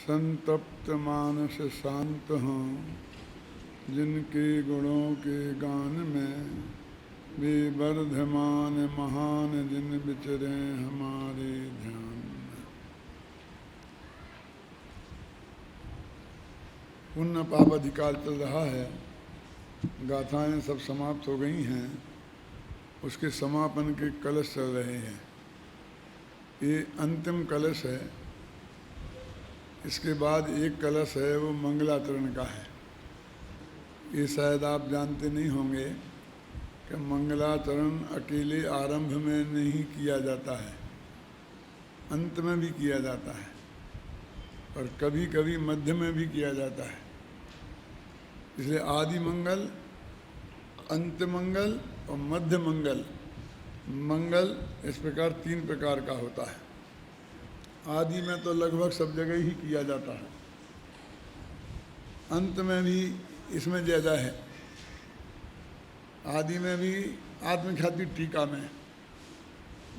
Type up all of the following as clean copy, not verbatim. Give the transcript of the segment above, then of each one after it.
संतप्त मानस शांत हों, जिनके गुणों के गान में वे वर्धमान महान जिन विचरे हमारे ध्यान में। पुण्य पाप अधिकार चल रहा है, गाथाएं सब समाप्त हो गई हैं, उसके समापन के कलश चल रहे हैं। ये अंतिम कलश है। इसके बाद एक कलश है, वो मंगलाचरण का है। ये शायद आप जानते नहीं होंगे कि मंगलाचरण अकेले आरंभ में नहीं किया जाता है, अंत में भी किया जाता है और कभी कभी मध्य में भी किया जाता है। इसलिए आदि मंगल, अंत मंगल और मध्य मंगल। मंगल इस प्रकार 3 प्रकार का होता है। आदि में तो लगभग सब जगह ही किया जाता है, अंत में भी इसमें ज़्यादा है। आदि में भी आत्मख्याति टीका में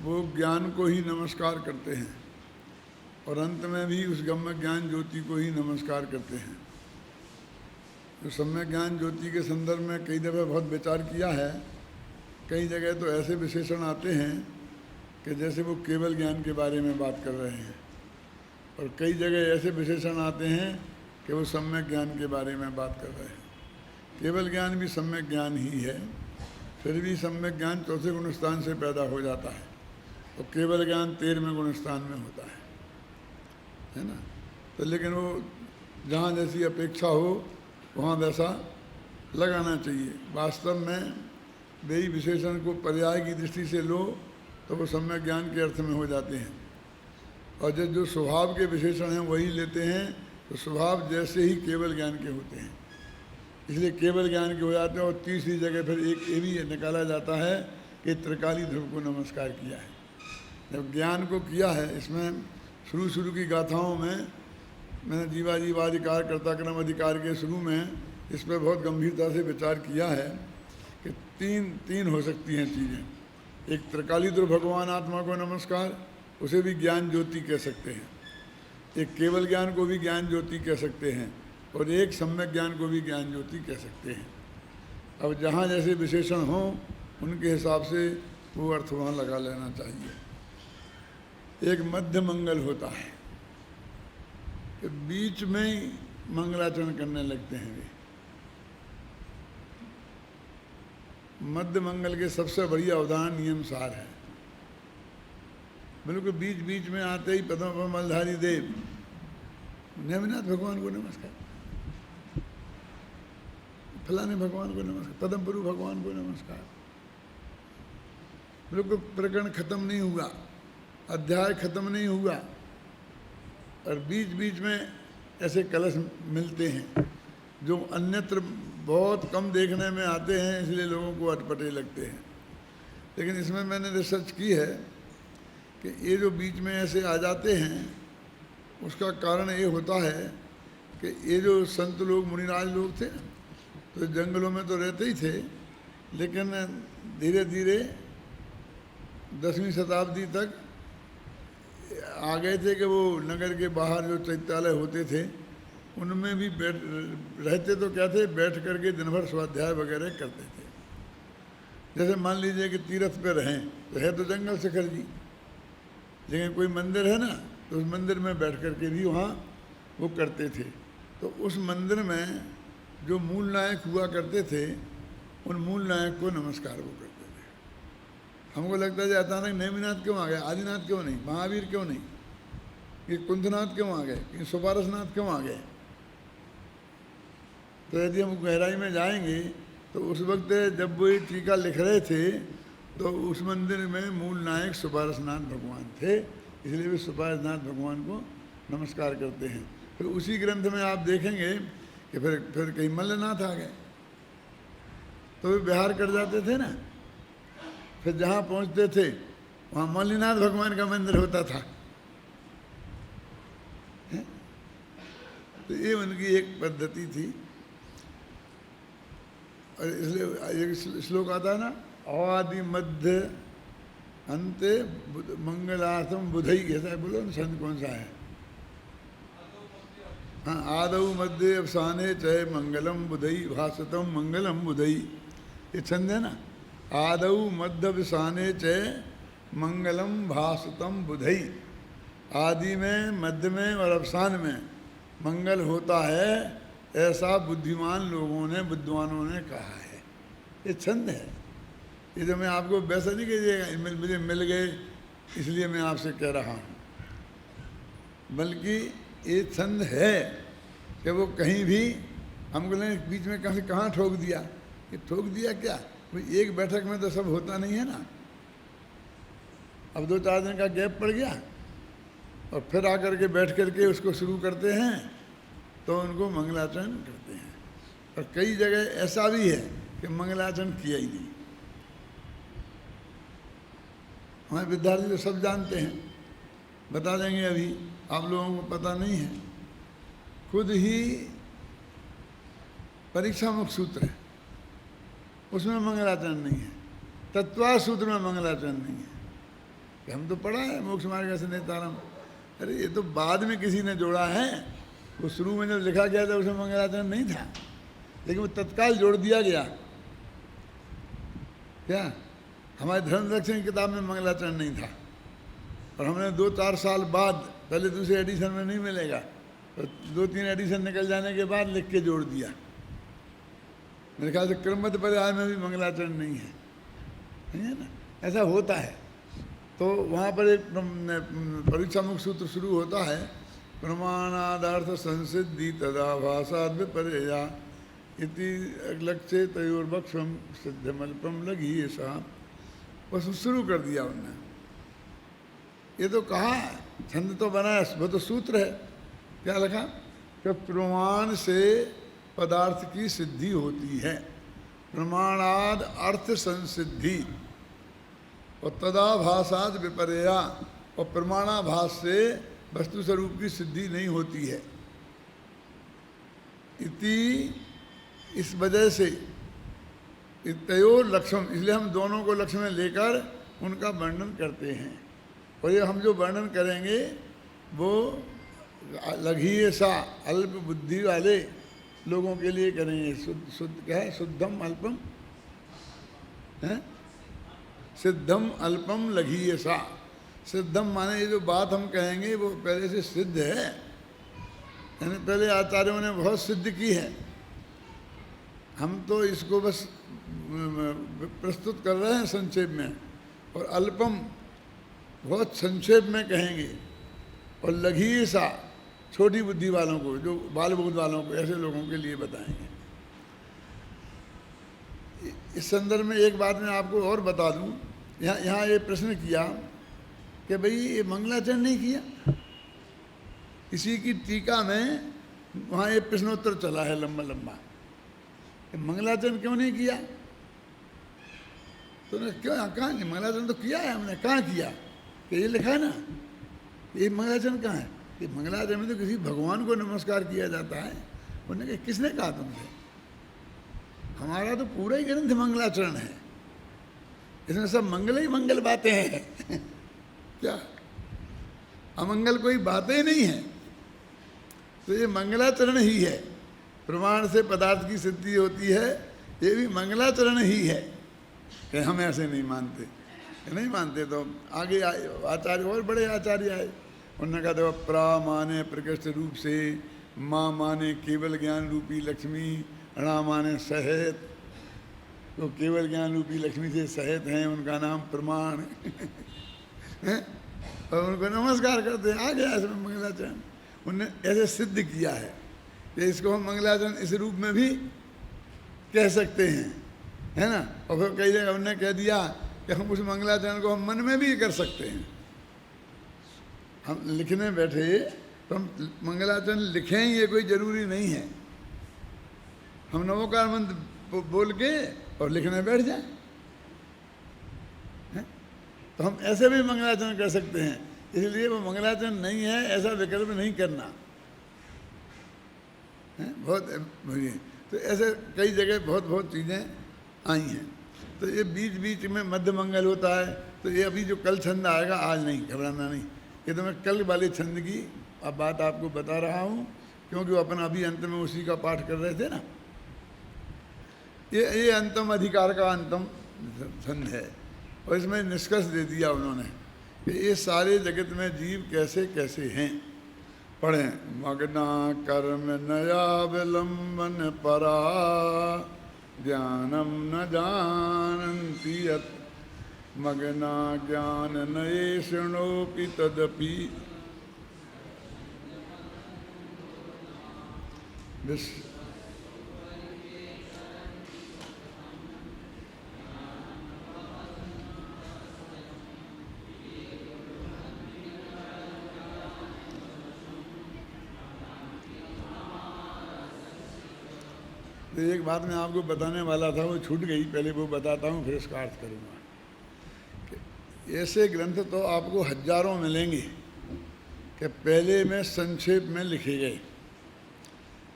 वो ज्ञान को ही नमस्कार करते हैं और अंत में भी उस गम्य ज्ञान ज्योति को ही नमस्कार करते हैं। तो सम्यक ज्ञान ज्योति के संदर्भ में कई दफ़े बहुत विचार किया है। कई जगह तो ऐसे विशेषण आते हैं कि जैसे वो केवल ज्ञान के बारे में बात कर रहे हैं, और कई जगह ऐसे विशेषण आते हैं कि वो सम्यक ज्ञान के बारे में बात कर रहे हैं। केवल ज्ञान भी सम्यक ज्ञान ही है, फिर भी सम्यक ज्ञान चौथे गुणस्थान से पैदा हो जाता है और केवल ज्ञान 13वें गुणस्थान में होता है ना। तो लेकिन वो जहाँ जैसी अपेक्षा हो वहाँ वैसा लगाना चाहिए। वास्तव में वे विशेषण को पर्याय की दृष्टि से लो तो वो सम्यक ज्ञान के अर्थ में हो जाते हैं, और जब जो स्वभाव के विशेषण हैं वही लेते हैं तो स्वभाव जैसे ही केवल ज्ञान के होते हैं, इसलिए केवल ज्ञान के हो जाते हैं। और तीसरी जगह फिर एक ये भी निकाला जाता है कि त्रिकाली ध्रुव को नमस्कार किया है। जब ज्ञान को किया है, इसमें शुरू की गाथाओं में मैंने जीवाधिकार कर्ताक्रम अधिकार के शुरू में इस पर बहुत गंभीरता से विचार किया है कि तीन हो सकती हैं चीज़ें। एक त्रिकाली ध्रुव भगवान आत्मा को नमस्कार, उसे भी ज्ञान ज्योति कह सकते हैं। एक केवल ज्ञान को भी ज्ञान ज्योति कह सकते हैं, और एक सम्यक ज्ञान को भी ज्ञान ज्योति कह सकते हैं। अब जहाँ जैसे विशेषण हों उनके हिसाब से वो अर्थ वहाँ लगा लेना चाहिए। एक मध्य मंगल होता है कि बीच में ही मंगलाचरण करने लगते हैं वे। मध्य मंगल के सबसे बढ़िया उदाहरण नियम सार है। बिल्कुल बीच बीच में आते ही पद्म पर मलधारी देव, नेमिनाथ भगवान को नमस्कार, फलाने भगवान को नमस्कार, पद्म पुरु भगवान को नमस्कार। बिल्कुल प्रकरण खत्म नहीं हुआ, अध्याय खत्म नहीं हुआ, और बीच बीच में ऐसे कलश मिलते हैं जो अन्यत्र बहुत कम देखने में आते हैं, इसलिए लोगों को अटपटे लगते हैं। लेकिन इसमें मैंने रिसर्च की है कि ये जो बीच में ऐसे आ जाते हैं उसका कारण ये होता है कि ये जो संत लोग मुनिराज लोग थे तो जंगलों में तो रहते ही थे, लेकिन धीरे धीरे 10वीं शताब्दी तक आ गए थे कि वो नगर के बाहर जो चैत्यालय होते थे उनमें भी रहते तो क्या थे, बैठ करके दिन भर स्वाध्याय वगैरह करते थे। जैसे मान लीजिए कि तीर्थ पे रहें तो है तो जंगल शिखर जी, लेकिन कोई मंदिर है ना तो उस मंदिर में बैठ करके भी वहाँ वो करते थे। तो उस मंदिर में जो मूल नायक हुआ करते थे उन मूल नायक को नमस्कार वो करते थे। हमको लगता है अचानक नेमिनाथ क्यों आ गए, आदिनाथ क्यों नहीं, महावीर क्यों नहीं, ये कुंथनाथ क्यों आ गए, ये सुपारसनाथ क्यों आ गए। तो यदि हम गहराई में जाएंगे तो उस वक्त जब वो टीका लिख रहे थे तो उस मंदिर में मूल नायक सुपारसनाथ भगवान थे, इसलिए वे सुपारसनाथ भगवान को नमस्कार करते हैं। फिर उसी ग्रंथ में आप देखेंगे कि फिर कहीं मल्लनाथ आ गए तो वे बिहार कर जाते थे ना, फिर जहाँ पहुँचते थे वहाँ मल्लिनाथ भगवान का मंदिर होता था। तो ये उनकी एक पद्धति थी। और इसलिए एक श्लोक आता है ना, आदि मध्य अंते मंगलार्थम बुधई, ऐसा बोलो ना, संत कौन सा है, हाँ, आदौ मध्य अवसाने चय मंगलम बुधई भासतम मंगलम बुधई, ये छंद है ना। आदौ मध्य अवसाने चय मंगलम भासतम बुधई, आदि में, मध्य में और अवसान में मंगल होता है, ऐसा बुद्धिमान लोगों ने, विद्वानों ने कहा है। ये छंद है। ये तो मैं आपको वैसा नहीं कीजिएगा मुझे मिल गए इसलिए मैं आपसे कह रहा हूँ, बल्कि ये छंद है कि वो कहीं भी हमको नहीं बीच में कहाँ से कहाँ ठोक दिया। ये ठोक दिया क्या, भाई एक बैठक में तो सब होता नहीं है ना। अब 2-4 दिन का गैप पड़ गया और फिर आकर के बैठ करके उसको शुरू करते हैं तो उनको मंगलाचरण करते हैं। और कई जगह ऐसा भी है कि मंगलाचरण किया ही नहीं। हमारे विद्यार्थी तो सब जानते हैं, बता देंगे, अभी आप लोगों को पता नहीं है। खुद ही परीक्षा मुख सूत्र है, उसमें मंगलाचरण नहीं है। तत्वा सूत्र में मंगलाचरण नहीं है। कि हम तो पढ़ा है मोक्ष मार्ग से नेतारम, अरे ये तो बाद में किसी ने जोड़ा है, वो शुरू में जब लिखा गया था उसमें मंगलाचरण नहीं था, लेकिन वो तत्काल जोड़ दिया गया। क्या हमारे धर्म रक्षण की किताब में मंगलाचरण नहीं था, और हमने 2-4 साल बाद, पहले दूसरे एडिशन में नहीं मिलेगा, तो 2-3 एडिशन निकल जाने के बाद लिख के जोड़ दिया। मेरे ख्याल से क्रमबद्ध पर्याय में भी मंगलाचरण नहीं है ना, ऐसा होता है। तो वहाँ पर एक परीक्षा मुख सूत्र शुरू होता है, प्रमाणादर्थ संसिद्धि तदा भाषाद विपर्यया इति लक्ष्य तयोर्वक्षम सिद्धमल्पम लगी ऐसा, बस शुरू कर दिया उन्होंने। ये तो कहा, छंद तो बना है, वो तो सूत्र है। क्या लिखा कि प्रमाण से पदार्थ की सिद्धि होती है, प्रमाणाद अर्थ संसिद्धि, और तदा भाषाद विपर्या, और प्रमाणाभास से वस्तु स्वरूप की सिद्धि नहीं होती है। इति, इस वजह से तयोर लक्ष्यम, इसलिए हम दोनों को लक्ष्य में लेकर उनका वर्णन करते हैं। और ये हम जो वर्णन करेंगे वो लघीय सा अल्प बुद्धि वाले लोगों के लिए करेंगे। शुद्ध क्या है, शुद्धम अल्पम है, सिद्धम अल्पम लघीय सा। सिद्धम माने ये जो बात हम कहेंगे वो पहले से सिद्ध है, यानी पहले आचार्यों ने बहुत सिद्ध की है, हम तो इसको बस प्रस्तुत कर रहे हैं संक्षेप में। और अल्पम बहुत संक्षेप में कहेंगे, और लघीय सा छोटी बुद्धि वालों को, जो बाल बुद्ध वालों को, ऐसे लोगों के लिए बताएंगे। इस संदर्भ में एक बात मैं आपको और बता दूं, यहाँ ये प्रश्न किया कि भाई ये मंगलाचरण नहीं किया, इसी की टीका में वहाँ ये प्रश्नोत्तर चला है लंबा लंबा, मंगलाचरण क्यों नहीं किया। तो क्यों, कहाँ नहीं, मंगलाचरण तो किया है हमने, कहाँ किया, कि ये लिखा है ना, ये मंगलाचरण कहाँ है। ये मंगलाचरण में तो किसी भगवान को नमस्कार किया जाता है। उन्होंने कहा किसने कहा तुमसे, हमारा तो पूरा ही ग्रंथ मंगलाचरण है, इसमें सब मंगल ही मंगल बातें हैं क्या, अमंगल कोई बातें ही नहीं है। तो ये मंगलाचरण ही है, प्रमाण से पदार्थ की सिद्धि होती है, ये भी मंगलाचरण ही है। कि हम ऐसे नहीं मानते, नहीं मानते तो आगे आचार्य और बड़े आचार्य आए, उन्होंने कहा देखो प्रा माने प्रकृष्ट रूप से, माँ माने केवल ज्ञान रूपी लक्ष्मी, अणा माने सहित, तो केवल ज्ञान रूपी लक्ष्मी से सहित हैं, उनका नाम प्रमाण और उनको नमस्कार करते हैं। आ गया इसमें मंगलाचरण, उनने ऐसे सिद्ध किया है कि इसको हम मंगलाचरण इस रूप में भी कह सकते हैं, है ना। और फिर कई जगह उन्होंने कह दिया कि हम उस मंगलाचरण को हम मन में भी कर सकते हैं। हम लिखने बैठे तो हम मंगलाचरण लिखें, ये कोई ज़रूरी नहीं है, हम नमोकार मंत्र बोल के और लिखने बैठ जाएं, तो हम ऐसे भी मंगलाचरण कर सकते हैं। इसलिए वो मंगलाचरण नहीं है ऐसा विकल्प नहीं करना है। बहुत तो ऐसे कई जगह बहुत बहुत चीज़ें आई हैं। तो ये बीच बीच में मध्य मंगल होता है, तो ये अभी जो कल छंद आएगा, आज नहीं, घबराना नहीं, ये तो मैं कल वाले छंद की अब बात आपको बता रहा हूँ। क्योंकि वो अपन अभी अंत में उसी का पाठ कर रहे थे ना। ये अंतम अधिकार का अंतम छंद है, और इसमें निष्कर्ष दे दिया उन्होंने कि ये सारे जगत में जीव कैसे कैसे हैं। पढ़ें, मग्ना कर्म नयावलंबन परा, ज्ञानम न जानन्ति यत्, मग्ना ज्ञान नये शृणोपि तदपि। तो एक बात मैं आपको बताने वाला था, वो छूट गई, पहले वो बताता हूँ फिर इसका अर्थ करूँगा। ऐसे ग्रंथ तो आपको हजारों मिलेंगे कि पहले में संक्षेप में लिखे गए,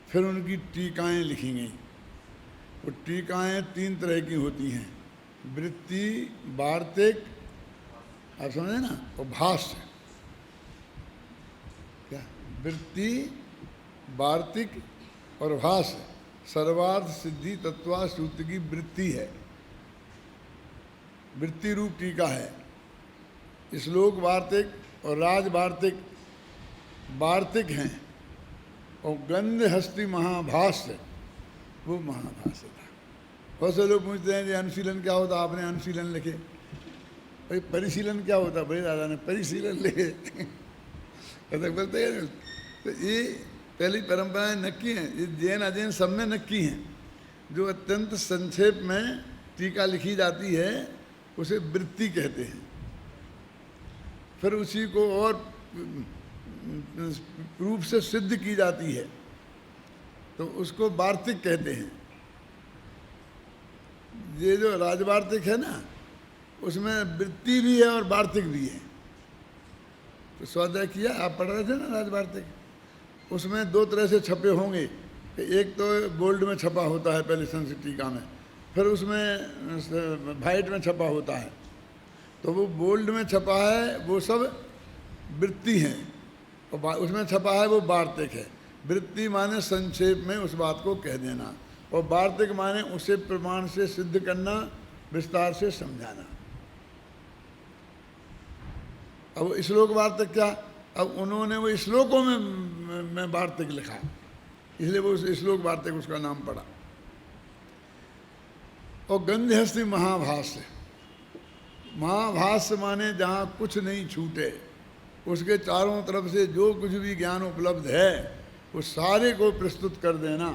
फिर उनकी टीकाएँ लिखी गई। वो टीकाएँ 3 तरह की होती हैं, वृत्ति, वार्तिक, आप समझे ना, और भाष्य। क्या वृत्ति, वार्तिक और भाष्य सर्वार्थ सिद्धि तत्वा सूत्र की वृत्ति है, वृत्ति रूप टीका है। श्लोक वार्तिक और राज वार्तिक वार्तिक हैं, और गंध हस्ती महाभाष्य वो महाभाष्य था। बहुत से लोग पूछते हैं कि अनुशीलन क्या होता, आपने अनुशीलन लिखे। भाई परिशीलन क्या होता, भाई दादा ने परिशीलन लिखे। ऐसा बोलते हैं। तो ये पहली परंपराएं नक्की हैं, ये जैन अजैन सब में नक्की हैं। जो अत्यंत संक्षेप में टीका लिखी जाती है उसे वृत्ति कहते हैं। फिर उसी को और रूप से सिद्ध की जाती है तो उसको वार्तिक कहते हैं। ये जो राजवार्तिक है ना, उसमें वृत्ति भी है और वार्तिक भी है। तो स्वाध्याय किया, आप पढ़ रहे थे ना राजवार्तिक, उसमें 2 तरह से छपे होंगे। एक तो बोल्ड में छपा होता है पहले संस्कृत टीका में, फिर उसमें वाइट में छपा होता है। तो वो बोल्ड में छपा है वो सब वृत्ति हैं, और उसमें छपा है वो वार्तिक है। वृत्ति माने संक्षेप में उस बात को कह देना, और वार्तिक माने उसे प्रमाण से सिद्ध करना, विस्तार से समझाना। अब श्लोक वार्तिक क्या, अब उन्होंने वो श्लोकों में वार्तिक लिखा, इसलिए वो श्लोक वार्तिक उसका नाम पड़ा। और गंधहस्ती महाभाष्य, महाभाष्य माने जहाँ कुछ नहीं छूटे, उसके चारों तरफ से जो कुछ भी ज्ञान उपलब्ध है वो सारे को प्रस्तुत कर देना।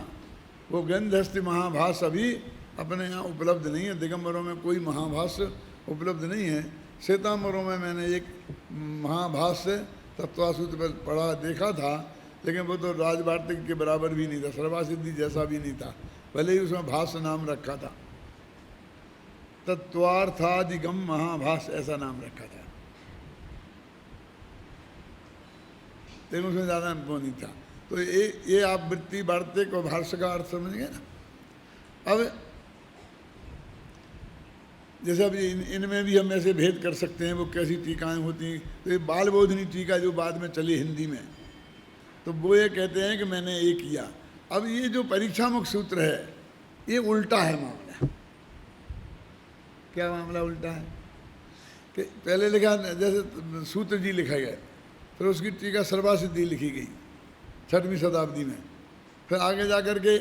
वो गंधहस्ती महाभाष्य अभी अपने यहाँ उपलब्ध नहीं है, दिगंबरों में कोई महाभाष्य उपलब्ध नहीं है। श्वेतांबरों में मैंने एक महाभाष्य तत्वासूत्र पर पढ़ा देखा था, लेकिन वो तो राजवार्तिक के बराबर भी नहीं था, सर्वासिद्धि जैसा भी नहीं था, भले ही उसमें भाष्य नाम रखा था, तत्वार्थादिगम महाभाष्य ऐसा नाम रखा था, लेकिन उसमें ज़्यादा वो नहीं था। तो ये आप वृत्ति वार्तिक और भाष्य का अर्थ समझ गए ना। अब जैसे अब इनमें भी हम ऐसे भेद कर सकते हैं वो कैसी टीकाएँ होती। तो ये बाल बोधनी टीका जो बाद में चली हिंदी में, तो वो ये कहते हैं कि मैंने ये किया। अब ये जो परीक्षामुख सूत्र है ये उल्टा है मामला। क्या मामला उल्टा है कि पहले लिखा जैसे सूत्र जी लिखा गया, फिर उसकी टीका सर्वासिद्धि लिखी गई 6वीं शताब्दी में, फिर आगे जा कर के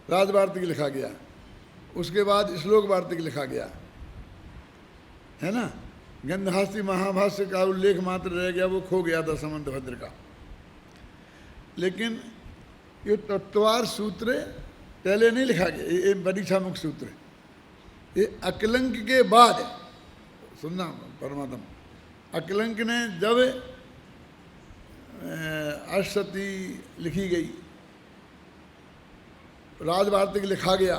राजवार्तिक लिखा गया, उसके बाद श्लोक वार्तिक लिखा गया, है ना। गंधहस्ती महाभाष्य का उल्लेख मात्र रह गया, वो खो गया था समंतभद्र का। लेकिन ये तत्वार सूत्र पहले नहीं लिखा गया, ये परीक्षामुख सूत्र, ये अकलंक के बाद सुनना परमात्मा। अकलंक ने जब अष्टशती लिखी गई, राजवार्तिक लिखा गया,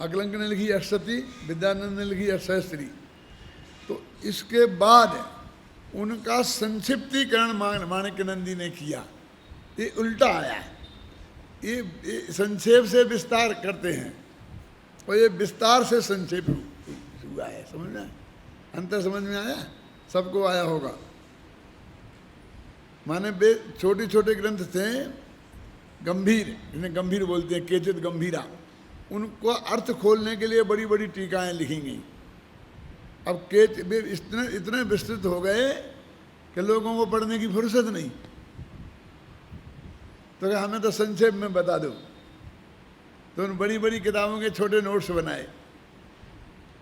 अकलंक ने लिखी अष्टशती, विद्यानंद ने लिखी अष्टसहस्त्री, तो इसके बाद उनका संक्षिप्तीकरण माणिक्यनंदी ने किया। ये उल्टा आया है, ये संक्षेप से विस्तार करते हैं और ये विस्तार से संक्षेप हुआ है। समझ में आया, अंतर समझ में आया, सबको आया होगा। माने छोटे छोटे ग्रंथ थे, गंभीर, इन्हें गंभीर बोलते हैं, केचित गंभीरा, उनको अर्थ खोलने के लिए बड़ी बड़ी टीकाएं लिखी गई। अब वे इतने विस्तृत हो गए कि लोगों को पढ़ने की फुर्सत नहीं, तो हमें तो संक्षेप में बता दो। तो उन बड़ी बड़ी किताबों के छोटे नोट्स बनाए।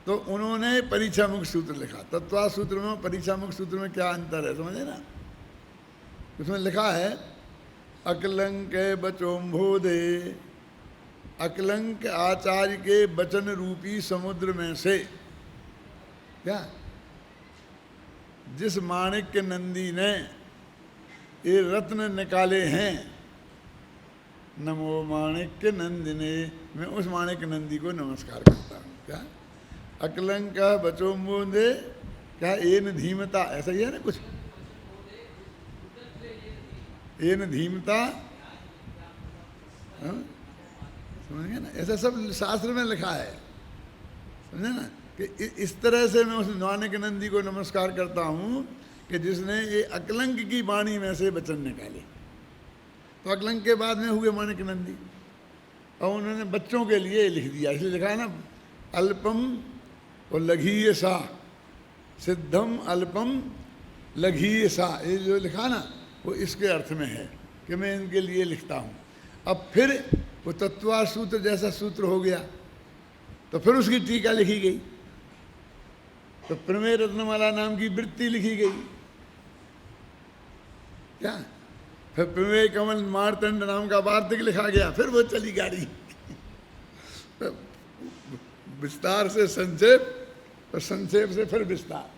तो उन्होंने परीक्षा मुख सूत्र लिखा। तत्वा सूत्र में परीक्षा मुख सूत्र में क्या अंतर है समझे ना? उसमें लिखा है अकलंक बचोम्भोदे, अकलंक आचार्य के वचन रूपी समुद्र में से क्या जिस माणिक्य नंदी ने ये रत्न निकाले हैं, नमो माणिक्य नंदिने, मैं उस माणिक्य नंदी को नमस्कार करता हूँ। क्या अकलंक बचोम्भोदे, क्या एन धीमता, ऐसा ही है ना कुछ, एन धीमता, समझ गए ना? ऐसा सब शास्त्र में लिखा है, समझे ना? कि इस तरह से मैं उस माणिक्य नंदी को नमस्कार करता हूँ कि जिसने ये अकलंक की वाणी में से वचन निकाले। तो अकलंक के बाद में हुए माणिक्य नंदी, और उन्होंने बच्चों के लिए लिख दिया। इसलिए लिखा है ना अल्पम और लघीय सा, सिद्धम अल्पम लघीय सा, ये जो लिखा ना वो इसके अर्थ में है कि मैं इनके लिए लिखता हूँ। अब फिर वो तत्वा सूत्र जैसा सूत्र हो गया, तो फिर उसकी टीका लिखी गई, तो प्रमेय रत्नमाला नाम की वृत्ति लिखी गई। क्या फिर प्रमेय कमल मारतंड नाम का वार्तिक लिखा गया, फिर वो चली गाड़ी। विस्तार से संक्षेप और संक्षेप से फिर विस्तार,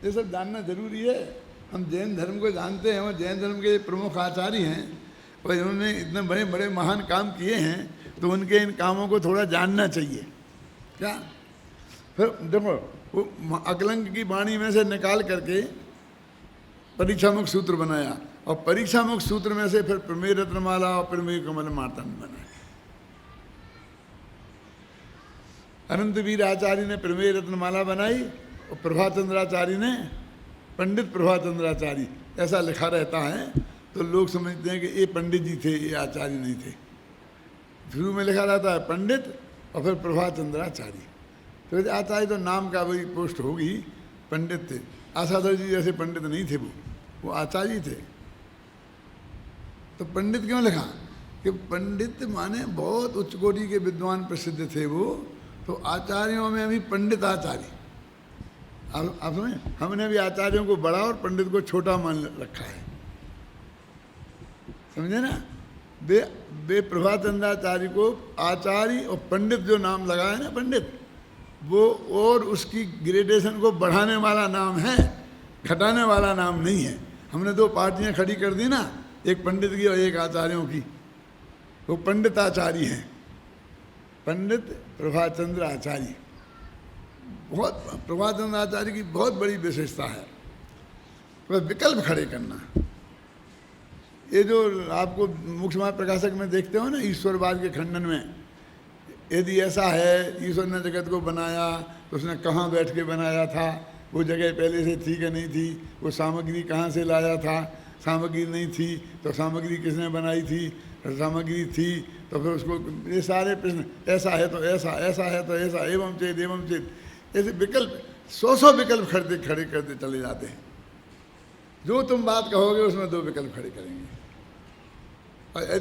ये सब जानना जरूरी है। हम जैन धर्म को जानते हैं, और जैन धर्म के प्रमुख आचार्य हैं, और इन्होंने इतने बड़े बड़े महान काम किए हैं, तो उनके इन कामों को थोड़ा जानना चाहिए। क्या फिर देखो वो अकलंक की वाणी में से निकाल करके परीक्षामुख सूत्र बनाया, और परीक्षामुख सूत्र में से फिर प्रमेय रत्नमाला और प्रमेय कमल मार्तंड बनाया। अनंतवीर आचार्य ने प्रमेय रत्नमाला बनाई, और प्रभाचंद्राचार्य ने पंडित प्रभाचंद्राचार्य, ऐसा लिखा रहता है। तो लोग समझते हैं कि ये पंडित जी थे, ये आचार्य नहीं थे। शुरू में लिखा रहता है पंडित और फिर प्रभाचंद्राचार्य। तो आचार्य तो नाम का वही पोस्ट होगी, पंडित थे। आसाधर जी जैसे पंडित नहीं थे, वो आचार्य थे। तो पंडित क्यों लिखा? कि पंडित माने बहुत उच्च कोटि के विद्वान प्रसिद्ध थे वो। तो आचार्यों में अभी पंडित आचार्य, आप समझे, हमने भी आचार्यों को बड़ा और पंडित को छोटा मान रखा है, समझे ना? वे प्रभाचंद्राचार्य को आचार्य और पंडित जो नाम लगा है ना पंडित, वो और उसकी ग्रेडेशन को बढ़ाने वाला नाम है, घटाने वाला नाम नहीं है। हमने दो पार्टियां खड़ी कर दी ना, एक पंडित की और एक आचार्यों की। वो पंडित आचार्य हैं, पंडित प्रभाचंद्र आचार्य। बहुत प्रभाचंद्र आचार्य की बहुत बड़ी विशेषता है तो विकल्प खड़े करना। ये जो आपको मुख्य प्रकाशक में देखते हो ना, ईश्वरवाद के खंडन में, यदि ऐसा है ईश्वर ने जगत को बनाया तो उसने कहाँ बैठ के बनाया था, वो जगह पहले से थी कि नहीं थी, वो सामग्री कहाँ से लाया था, सामग्री नहीं थी तो सामग्री किसने बनाई थी, सामग्री थी तो फिर उसको, ये सारे प्रश्न, ऐसा है तो ऐसा, ऐसा है तो ऐसा, एवं चेत, ऐसे विकल्प 100 विकल्प खड़े करते चले जाते हैं। जो तुम बात कहोगे उसमें 2 विकल्प खड़े करेंगे।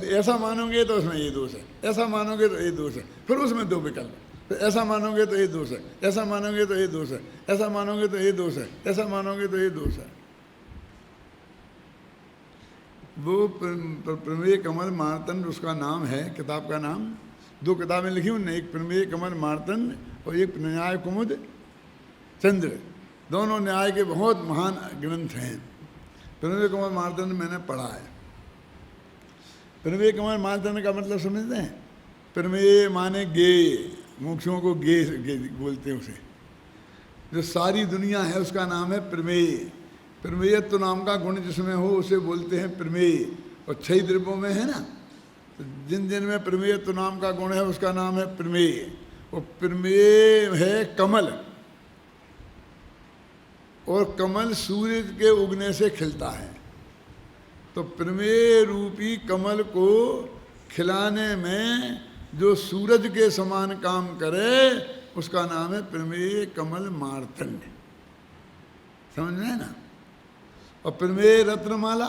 ऐसा मानोगे तो उसमें ये दोष है, ऐसा मानोगे तो ये दोष है, फिर उसमें 2 विकल्प, फिर ऐसा मानोगे तो ये दोष है, ऐसा मानोगे तो ये दोष है, ऐसा मानोगे तो ये दोष है, ऐसा मानोगे तो ये दोष है। वो प्रमेय कमल मार्तंड उसका नाम है, किताब का नाम। 2 किताबें लिखी उन्होंने, एक प्रमेय कमल मार्तंड और एक न्याय कुमुद चंद्र। दोनों न्याय के बहुत महान ग्रंथ हैं। प्रमेय कमल मार्तंड मैंने पढ़ा है। प्रमेय कमल मार्तंड का मतलब समझते हैं? प्रमेय माने गेय, मुख्यों को गेय बोलते हैं उसे। जो सारी दुनिया है उसका नाम है प्रमेय। प्रमेयत्व नाम का गुण जिसमें हो उसे बोलते हैं प्रमेय। और 6 द्रव्यों में है ना, तो जिन जिन में प्रमेयत्व नाम का गुण है उसका नाम है प्रमेय। और प्रमेय है कमल, और कमल सूर्य के उगने से खिलता है। तो प्रमेय रूपी कमल को खिलाने में जो सूरज के समान काम करे उसका नाम है प्रमेय कमल मार्तंड। समझ में है ना। और प्रमेय रत्नमाला,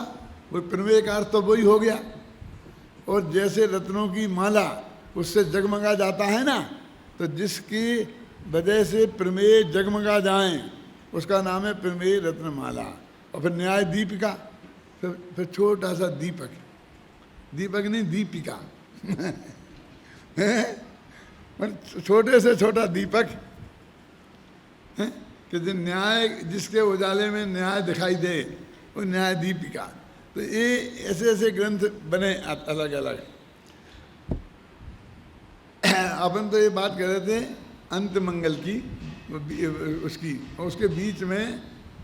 वो प्रमेय का अर्थ तो वही हो गया। और जैसे रत्नों की माला उससे जगमगा जाता है ना, तो जिसकी वजह से प्रमेय जगमगा जाए उसका नाम है प्रमेय रत्नमाला। और फिर न्याय दीपिका, फिर छोटा सा दीपक, दीपक नहीं दीपिका छोटे से छोटा दीपक है कि जो न्याय, जिसके उजाले में न्याय दिखाई दे, वो न्याय दीपिका। तो ये ऐसे ऐसे ग्रंथ बने अलग अलग। अपन तो ये बात कर रहे थे अंत मंगल की, उसकी, और उसके बीच में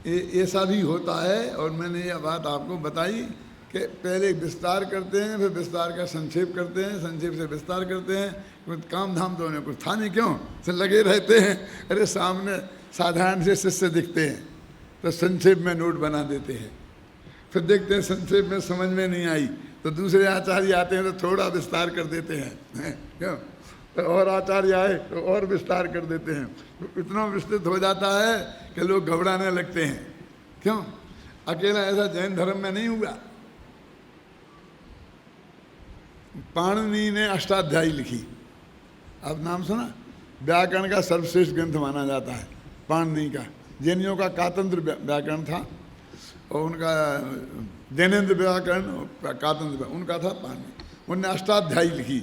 ऐसा भी होता है। और मैंने ये बात आपको बताई कि पहले विस्तार करते हैं, फिर विस्तार का संक्षेप करते हैं, संक्षेप से विस्तार करते हैं। कुछ काम धाम तो उन्हें कुछ था नहीं, क्यों से लगे रहते हैं। अरे सामने साधारण से शिष्य दिखते हैं तो संक्षेप में नोट बना देते हैं, फिर देखते हैं संक्षेप में समझ में नहीं आई तो दूसरे आचार्य आते हैं तो थोड़ा विस्तार कर देते हैं, क्यों, तो और आचार्य आए तो और विस्तार कर देते हैं। तो इतना विस्तृत हो जाता है कि लोग घबराने लगते हैं। क्यों, अकेला ऐसा जैन धर्म में नहीं हुआ। पाणिनि ने अष्टाध्यायी लिखी, आप नाम सुना, व्याकरण का सर्वश्रेष्ठ ग्रंथ माना जाता है पाणिनि का। जैनियों का कातंत्र व्याकरण था और उनका जैनेन्द्र व्याकरण कातंत्र उनका था पाणिनि। उनने अष्टाध्यायी लिखी,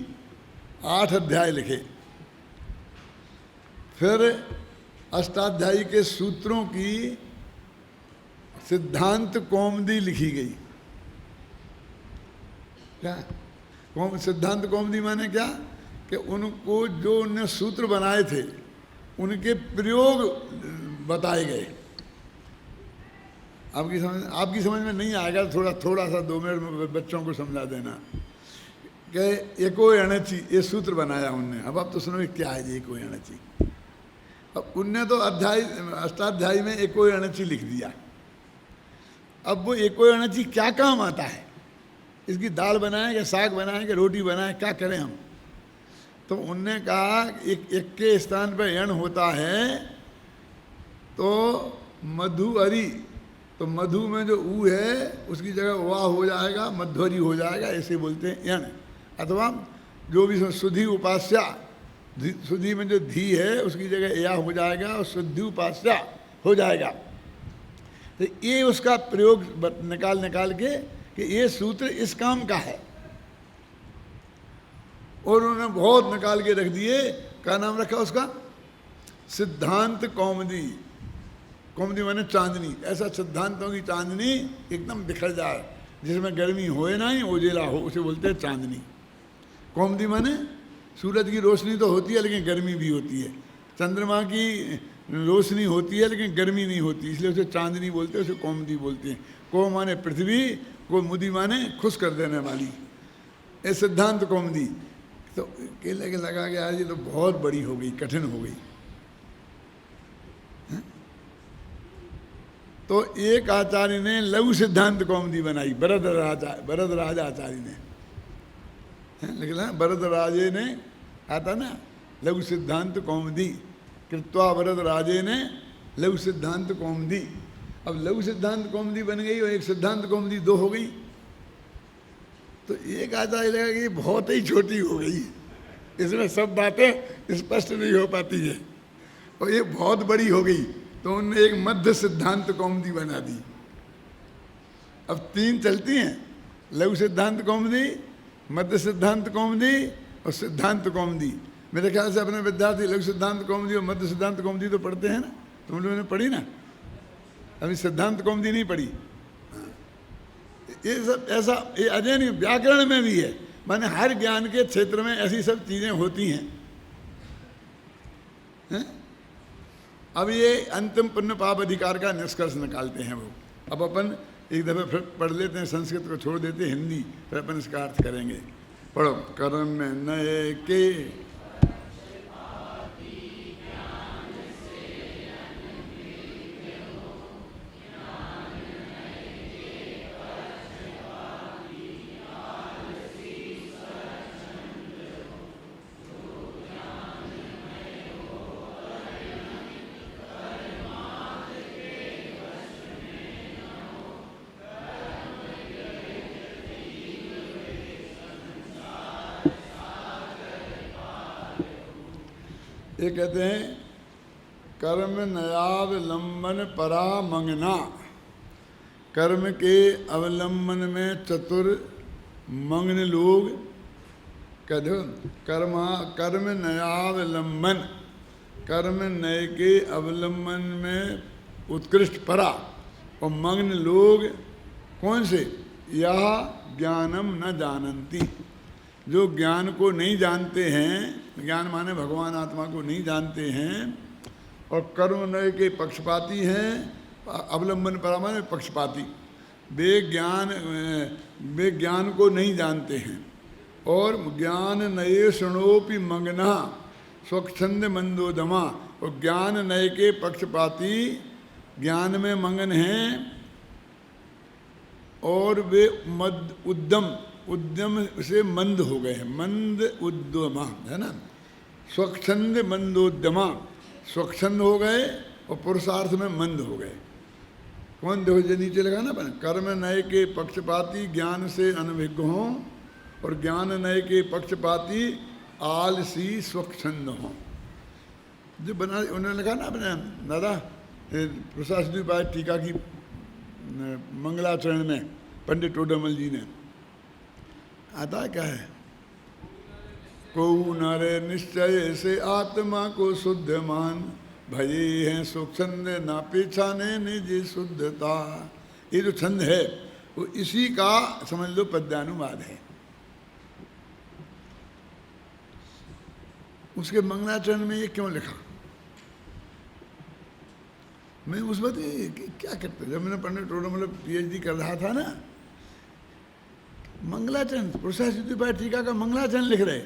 8 अध्याय लिखे। फिर अष्टाध्यायी के सूत्रों की सिद्धांत कौमुदी लिखी गई। क्या सिद्धांत कौमुदी माने क्या कि उनको जो उनने सूत्र बनाए थे उनके प्रयोग बताए गए। आपकी समझ में नहीं आएगा, थोड़ा सा 2 मिनट में बच्चों को समझा देना कि एको अणची ये सूत्र बनाया उनने। अब आप तो सुनो क्या है ये एको अणची। अब उनने तो अष्टाध्यायी में एको अणची लिख दिया। अब वो एको अणची क्या काम आता है, इसकी दाल बनाएं कि साग बनाएं कि रोटी बनाएं, क्या करें हम। तो उनने कहा एक के स्थान पर यण होता है तो मधुअरी, तो मधु में जो ऊ है उसकी जगह वाह हो जाएगा, मध्वरी हो जाएगा, ऐसे बोलते हैं यण। अथवा जो भी सुधी उपास्या, सुधी में जो धी है उसकी जगह या हो जाएगा और शुद्धि उपास्या हो जाएगा। तो ये उसका प्रयोग निकाल के कि ये सूत्र इस काम का है। और उन्होंने बहुत निकाल के रख दिए। क्या नाम रखा उसका, सिद्धांत कौमुदी। कौमुदी माने चांदनी, ऐसा सिद्धांतों की चांदनी एकदम बिखर जाए, जिसमें गर्मी होए ना ही उजेला हो, उसे बोलते हैं चांदनी। कौमुदी माने सूरज की रोशनी तो होती है लेकिन गर्मी भी होती है, चंद्रमा की रोशनी होती है लेकिन गर्मी नहीं होती, इसलिए उसे चांदनी बोलते हैं, उसे कौमुदी बोलते हैं। को माने पृथ्वी, को मुदी माने खुश कर देने वाली। ये सिद्धांत कौमुदी। तो केले के लगा के यार ये तो बहुत बड़ी हो गई, कठिन हो गई। तो एक आचार्य ने लघु सिद्धांत कौमुदी बनाई, भरतराज आचार्य ने लिखा। भरतराजे ने आता ना लघु सिद्धांत कौमुदी, कृत्वा भरतराजे ने लघु सिद्धांत कौमुदी। अब लघु सिद्धांत कौमुदी बन गई और एक सिद्धांत कौमुदी 2 हो गई। तो एक आचार्य लगा कि बहुत ही छोटी हो गई, इसमें सब बातें स्पष्ट नहीं हो पाती है, और ये बहुत बड़ी हो गई। तो उन्होंने एक मध्य सिद्धांत कौमुदी बना दी। अब 3 चलती हैं, लघु सिद्धांत कौमुदी, मध्य सिद्धांत कौमुदी और सिद्धांत कौमुदी। मेरे ख्याल से अपने विद्यार्थी लघु सिद्धांत कौमुदी और मध्य सिद्धांत कौमुदी तो पढ़ते हैं ना, तुम लोगों ने पढ़ी ना। अभी सिद्धांत कौमुदी नहीं पढ़ी। ये सब ऐसा ये अजय नहीं, व्याकरण में भी है, माने हर ज्ञान के क्षेत्र में ऐसी सब चीजें होती हैं। अब ये अंतिम पुण्य पाप अधिकार का निष्कर्ष निकालते हैं वो। अब अपन एक दफे फिर पढ़ लेते हैं, संस्कृत को छोड़ देते हैं, हिंदी, फिर अपन इसका अर्थ करेंगे। पढ़ो। कर्म नए के ये कहते हैं कर्म नयावलंबन परा मंगना, कर्म के अवलंबन में चतुर मग्न लोग कहते हो। कर्म नयावलंबन, कर्म नय के अवलंबन में उत्कृष्ट परा और मग्न लोग कौन से? यह ज्ञानम न जानन्ति, जो ज्ञान को नहीं जानते हैं, ज्ञान माने भगवान आत्मा को नहीं जानते हैं, और कर्म नय के पक्षपाती हैं, अवलंबन परा माने पक्षपाती, वे ज्ञान को नहीं जानते हैं। और ज्ञान नये शृणोपि मग्ना स्वच्छंद मंदोदमा, और ज्ञान नय के पक्षपाती ज्ञान में मगन हैं और वे उद्यम से मंद हो गए हैं, मंद उद्यमा है ना, स्वच्छंद मंदोद्यमा, स्वच्छंद हो गए और पुरुषार्थ में मंद हो गए। कौन? देखो जो नीचे लगा ना, कर्म नय के पक्षपाती ज्ञान से अनभिज्ञ हों और ज्ञान नय के पक्षपाती आलसी स्वच्छंद हों। जो बना उन्होंने लिखा ना अपने दादा प्रशासनिक उपाय टीका की मंगलाचरण में पंडित टोडरमल जी ने, आता क्या है? को नरे निश्चय से आत्मा को शुद्ध मान, भये हैं सुख छंद ना पहचाने निज शुद्धता। ये जो छंद है वो इसी का समझ लो पद्यानुवाद है। उसके मंगलाचरण में ये क्यों लिखा? मैं उस वक्त क्या करते, जब मैंने पंडित टोडरमल PhD कर रहा था ना, मंगलाचरण पुरुषार्थ टीका का मंगलाचरण लिख रहे।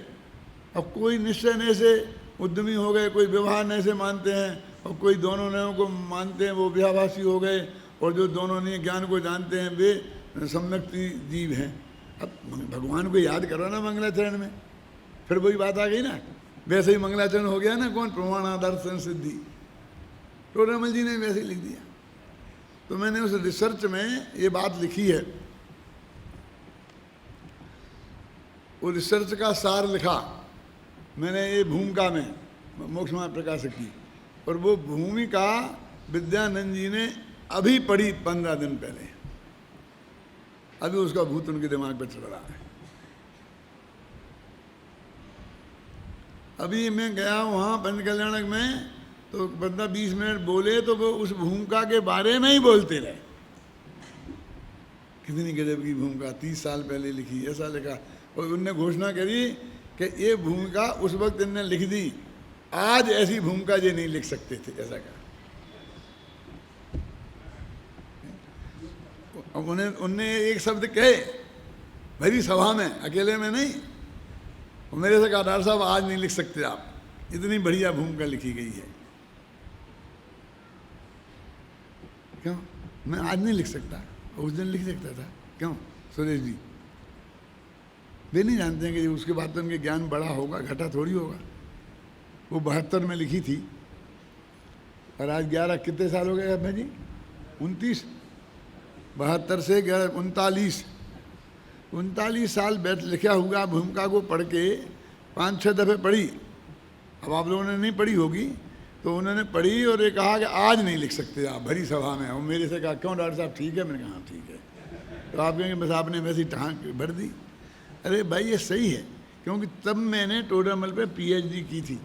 अब कोई निश्चय नय से उद्यमी हो गए, कोई व्यवहार नय से मानते हैं, और कोई दोनों नयों को मानते हैं, वो विभावासी हो गए, और जो दोनों नय ज्ञान को जानते हैं वे सम्यक जीव हैं। अब भगवान को याद करो ना मंगलाचरण में, फिर वही बात आ गई ना, वैसे ही मंगलाचरण हो गया ना। कौन? प्रमाणादर्शन सिद्धि, टोडरमल जी ने वैसे ही लिख दिया। तो मैंने उस रिसर्च में ये बात लिखी है, वो रिसर्च का सार लिखा मैंने ये भूमिका में मोक्षमार्ग प्रकाशक की, और वो भूमिका विद्यानंद जी ने अभी पढ़ी 15 दिन पहले, अभी उसका भूत उनके दिमाग पर चढ़ रहा है। अभी मैं गया वहाँ पंच कल्याणक में, तो बंदा 20 मिनट बोले तो वो उस भूमिका के बारे में ही बोलते रहे। कितनी गजब की भूमिका, 30 साल पहले लिखी, ऐसा लिखा। और उनने घोषणा करी कि ये भूमिका उस वक्त इनने लिख दी, आज ऐसी भूमिका ये नहीं लिख सकते थे, ऐसा कहा। उनने एक शब्द कहे भरी सभा में, अकेले में नहीं, और मेरे से कहा डॉक्टर साहब आज नहीं लिख सकते आप, इतनी बढ़िया भूमिका लिखी गई है। क्यों? मैं आज नहीं लिख सकता, उस दिन लिख सकता था। क्यों? सुरेश जी वे नहीं जानते हैं कि उसके बाद तो उनके ज्ञान बढ़ा होगा, घटा थोड़ी होगा। वो 72 में लिखी थी, और आज 11 कितने साल हो गए अब जी? 29, 72 से 39 साल बैठ लिखा हुआ भूमिका को पढ़ के 5-6 दफ़े पढ़ी। अब आप लोगों ने नहीं पढ़ी होगी, तो उन्होंने पढ़ी और ये कहा कि आज नहीं लिख सकते आप भरी सभा में। और मेरे से कहा क्यों डॉक्टर साहब ठीक है? मैंने कहा हाँ ठीक है। तो आप कहेंगे बस आपने वैसी टाँग भर दी। अरे भाई ये सही है, क्योंकि तब मैंने टोडरमल पे PhD की थी,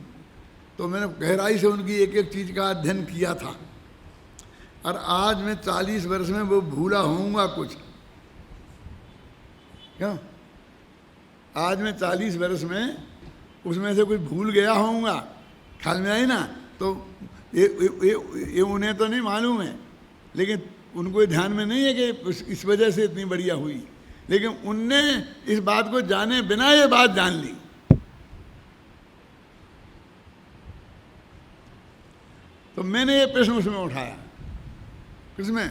तो मैंने गहराई से उनकी एक एक चीज़ का अध्ययन किया था। और आज मैं 40 वर्ष में वो भूला होऊंगा कुछ। क्यों? आज मैं 40 वर्ष में उसमें से कुछ भूल गया होऊंगा, ख्याल में आई ना। तो ये उन्हें तो नहीं मालूम है, लेकिन उनको ध्यान में नहीं है कि इस वजह से इतनी बढ़िया हुई, लेकिन उनने इस बात को जाने बिना ये बात जान ली। तो मैंने ये प्रश्न उसमें उठाया, किसमें?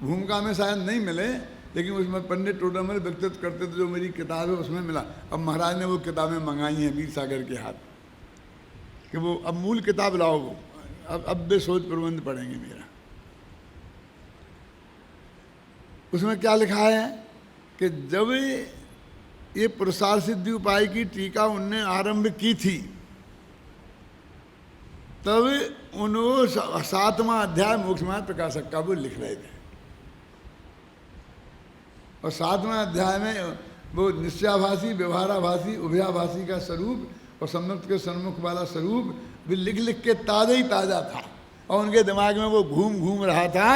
भूमिका में शायद नहीं मिले, लेकिन उसमें पंडित टोडरमल व्यक्तित्व करते थे जो मेरी किताब है उसमें मिला। अब महाराज ने वो किताबें मंगाई हैं वीर सागर के हाथ कि वो अब मूल किताब लाओ, वो अब वे सोच प्रबंध पढ़ेंगे मेरा। उसमें क्या लिखा है कि जब ये पुरुषार्थ सिद्धि उपाय की टीका उनने आरंभ की थी, तब उन 7वां अध्याय मोक्ष मार्ग प्रकाशक का वो लिख रहे थे। और 7वां अध्याय में वो निश्चयाभासी, व्यवहाराभासी, उभयाभासी का स्वरूप और सम्मुख के सन्मुख वाला स्वरूप भी लिख लिख के ताज़ा ही ताज़ा था, और उनके दिमाग में वो घूम घूम रहा था।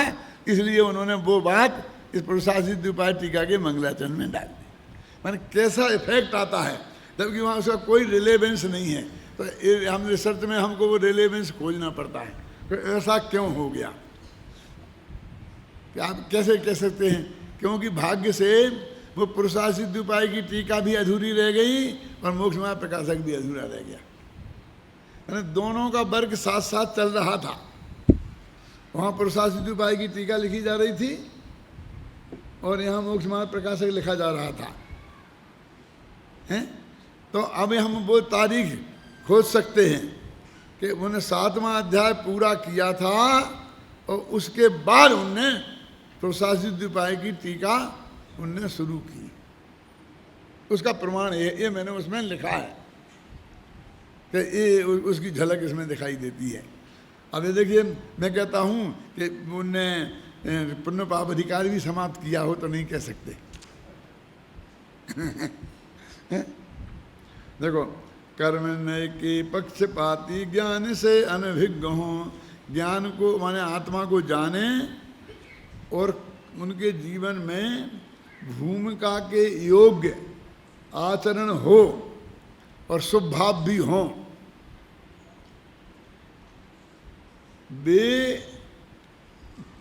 इसलिए उन्होंने वो बात इस पुरुषासिद्ध उपाय टीका के मंगलाचरण में डाल दी। माने कैसा इफेक्ट आता है, जबकि वहाँ उसका कोई रिलेवेंस नहीं है। तो हम रिसर्च में हमको वो रिलेवेंस खोजना पड़ता है, तो ऐसा क्यों हो गया, कि आप कैसे कह सकते हैं? क्योंकि भाग्य से वो पुरुषासिद्ध उपाय की टीका भी अधूरी रह गई और मोक्ष मार्ग प्रकाशक भी अधूरा रह गया। यानी दोनों का वर्ग साथ साथ चल रहा था। वहाँ पुरुषासिद्ध उपाय की टीका लिखी जा रही थी और यहाँ मोक्ष मार्ग प्रकाशक लिखा जा रहा था, हैं? तो अब हम वो तारीख खोज सकते हैं कि उन्होंने 7वां अध्याय पूरा किया था और उसके बाद उनने पुरुषासिद्ध उपाय की टीका उनने शुरू की। उसका प्रमाण ये मैंने उसमें लिखा है कि ये उसकी झलक इसमें दिखाई देती है। अब ये देखिए, मैं कहता हूँ कि उनने पुण्य पाप अधिकार भी समाप्त किया हो तो नहीं कह सकते। देखो, कर्म नय के पक्षपाती ज्ञान से अनभिज्ञ हो। ज्ञान को माने आत्मा को जाने और उनके जीवन में भूमिका के योग्य आचरण हो और शुभ भाव भी हो। वे